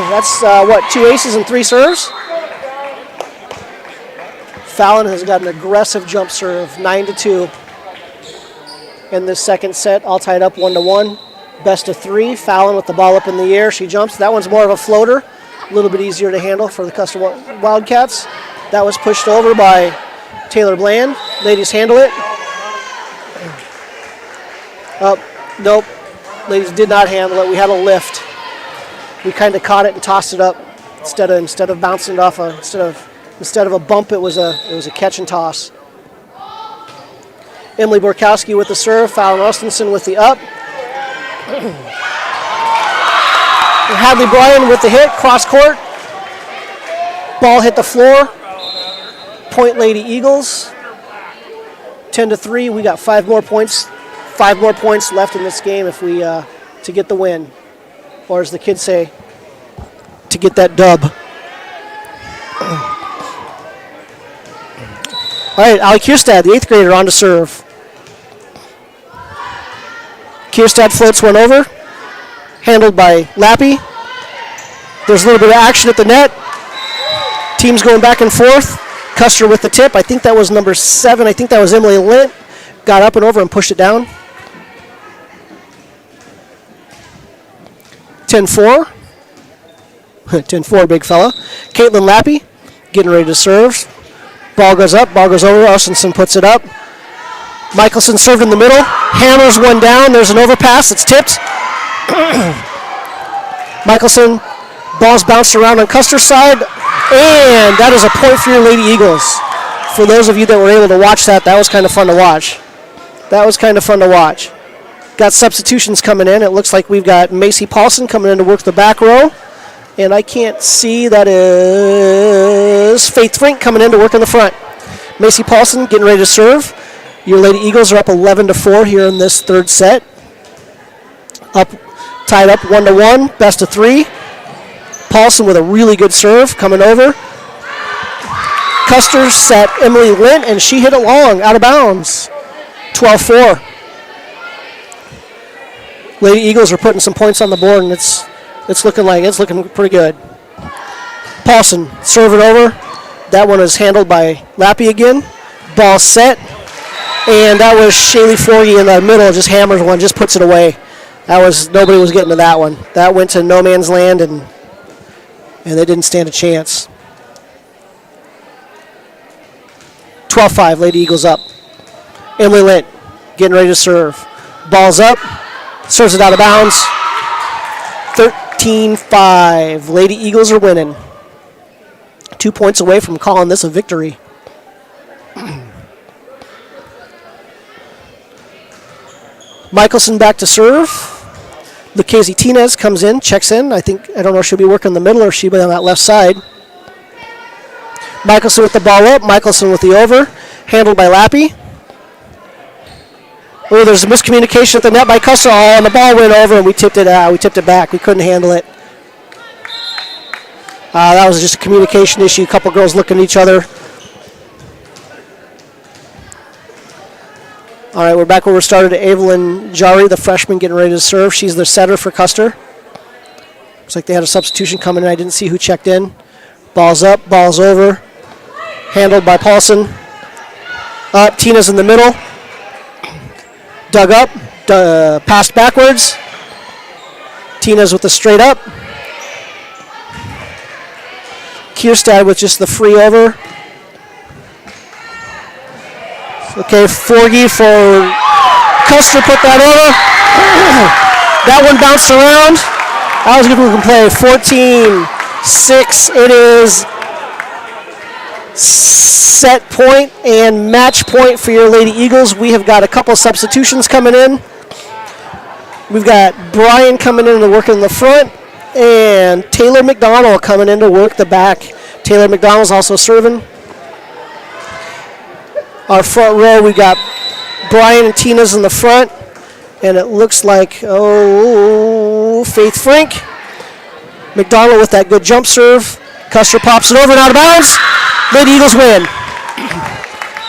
That's, 2 aces and 3 serves? Fallon has got an aggressive jump serve, 9-2. In this second set, all tied up 1-1. Best of 3, Fallon with the ball up in the air, she jumps. That one's more of a floater, a little bit easier to handle for the Custer Wildcats. That was pushed over by Taylor Bland. Ladies handle it. Nope. Ladies did not handle it. We had a lift. We kind of caught it and tossed it up instead of bouncing it off instead of a bump. It was a catch and toss. Emily Borkowski with the serve. Fallon Ostenson with the up. Hadley Bryan with the hit. Cross court. Ball hit the floor. Point Lady Eagles. 10-3. We got 5 more points. 5 more points left in this game if we to get the win, or as the kids say, to get that dub. All right, Ali Kierstad, the 8th grader, on to serve. Kierstad floats one over, handled by Lappy. There's a little bit of action at the net. Teams going back and forth. Custer with the tip. I think that was number 7. I think that was Emily Lint. Got up and over and pushed it down. 10-4. 10-4, big fella. Caitlin Lappy getting ready to serve. Ball goes up, ball goes over. Ostenson puts it up. Michelson served in the middle. Hammers one down. There's an overpass. It's tipped. Michelson, ball's bounced around on Custer's side. And that is a point for your Lady Eagles. For those of you that were able to watch that, that was kind of fun to watch. Got substitutions coming in. It looks like we've got Macy Paulson coming in to work the back row. And I can't see, that is Faith Frink coming in to work in the front. Macy Paulson getting ready to serve. Your Lady Eagles are up 11-4 here in this third set. Tied up 1-1, best of 3. Paulson with a really good serve coming over. Custer set Emily Lint, and she hit it long, out of bounds. 12-4. Lady Eagles are putting some points on the board, and it's looking pretty good. Paulson, serve it over. That one is handled by Lappy again. Ball set. And that was Shaylee Forgy in the middle, just hammers one, just puts it away. Nobody was getting to that one. That went to no man's land, and they didn't stand a chance. 12-5, Lady Eagles up. Emily Lint getting ready to serve. Ball's up. Serves it out of bounds. 13-5. Lady Eagles are winning. 2 points away from calling this a victory. Michelson back to serve. Lucchese Tinez comes in, checks in. I don't know if she'll be working the middle or if she'll be on that left side. Michelson with the ball up. Michelson with the over. Handled by Lappy. Oh, there's a miscommunication at the net by Custer, and the ball went over, and we tipped it out. We tipped it back. We couldn't handle it. That was just a communication issue. A couple girls looking at each other. All right, we're back where we started. Evelyn Jari, the freshman, getting ready to serve. She's the setter for Custer. Looks like they had a substitution coming in. I didn't see who checked in. Ball's up, ball's over. Handled by Paulson. Up, Tina's in the middle. Dug up, passed backwards. Tina's with the straight up. Kierstad with just the free over. Okay, Forgy for Custer put that over. That one bounced around. That was a good looking play. 14-6. It is set point and match point for your Lady Eagles. We have got a couple substitutions coming in. We've got Brian coming in to work in the front, and Taylor McDonald coming in to work the back. Taylor McDonald's also serving. Our front row, we got Brian and Tina's in the front, and it looks like, Faith Frink. McDonald with that good jump serve. Custer pops it over and out of bounds. Lady Eagles win.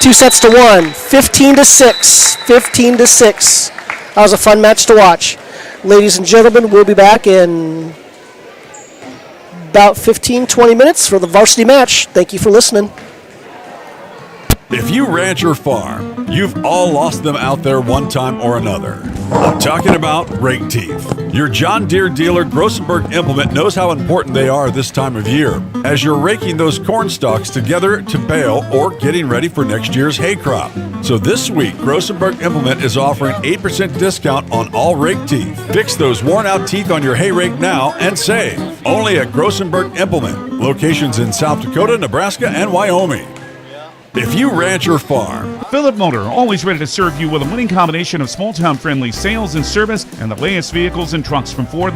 2 sets to 1. 15-6. 15-6. That was a fun match to watch. Ladies and gentlemen, we'll be back in about 15-20 minutes for the varsity match. Thank you for listening. If you ranch or farm, you've all lost them out there one time or another. I'm talking about rake teeth. Your John Deere dealer Grossenberg implement knows how important they are this time of year as you're raking those corn stalks together to bale or getting ready for next year's hay crop. So this week, Grossenberg implement is offering 8% discount on all rake teeth. Fix those worn out teeth on your hay rake now and save. Only at Grossenberg implement. Locations in South Dakota, Nebraska, and Wyoming. If you ranch or farm, Philip Motor, always ready to serve you with a winning combination of small-town friendly sales and service and the latest vehicles and trucks from Ford,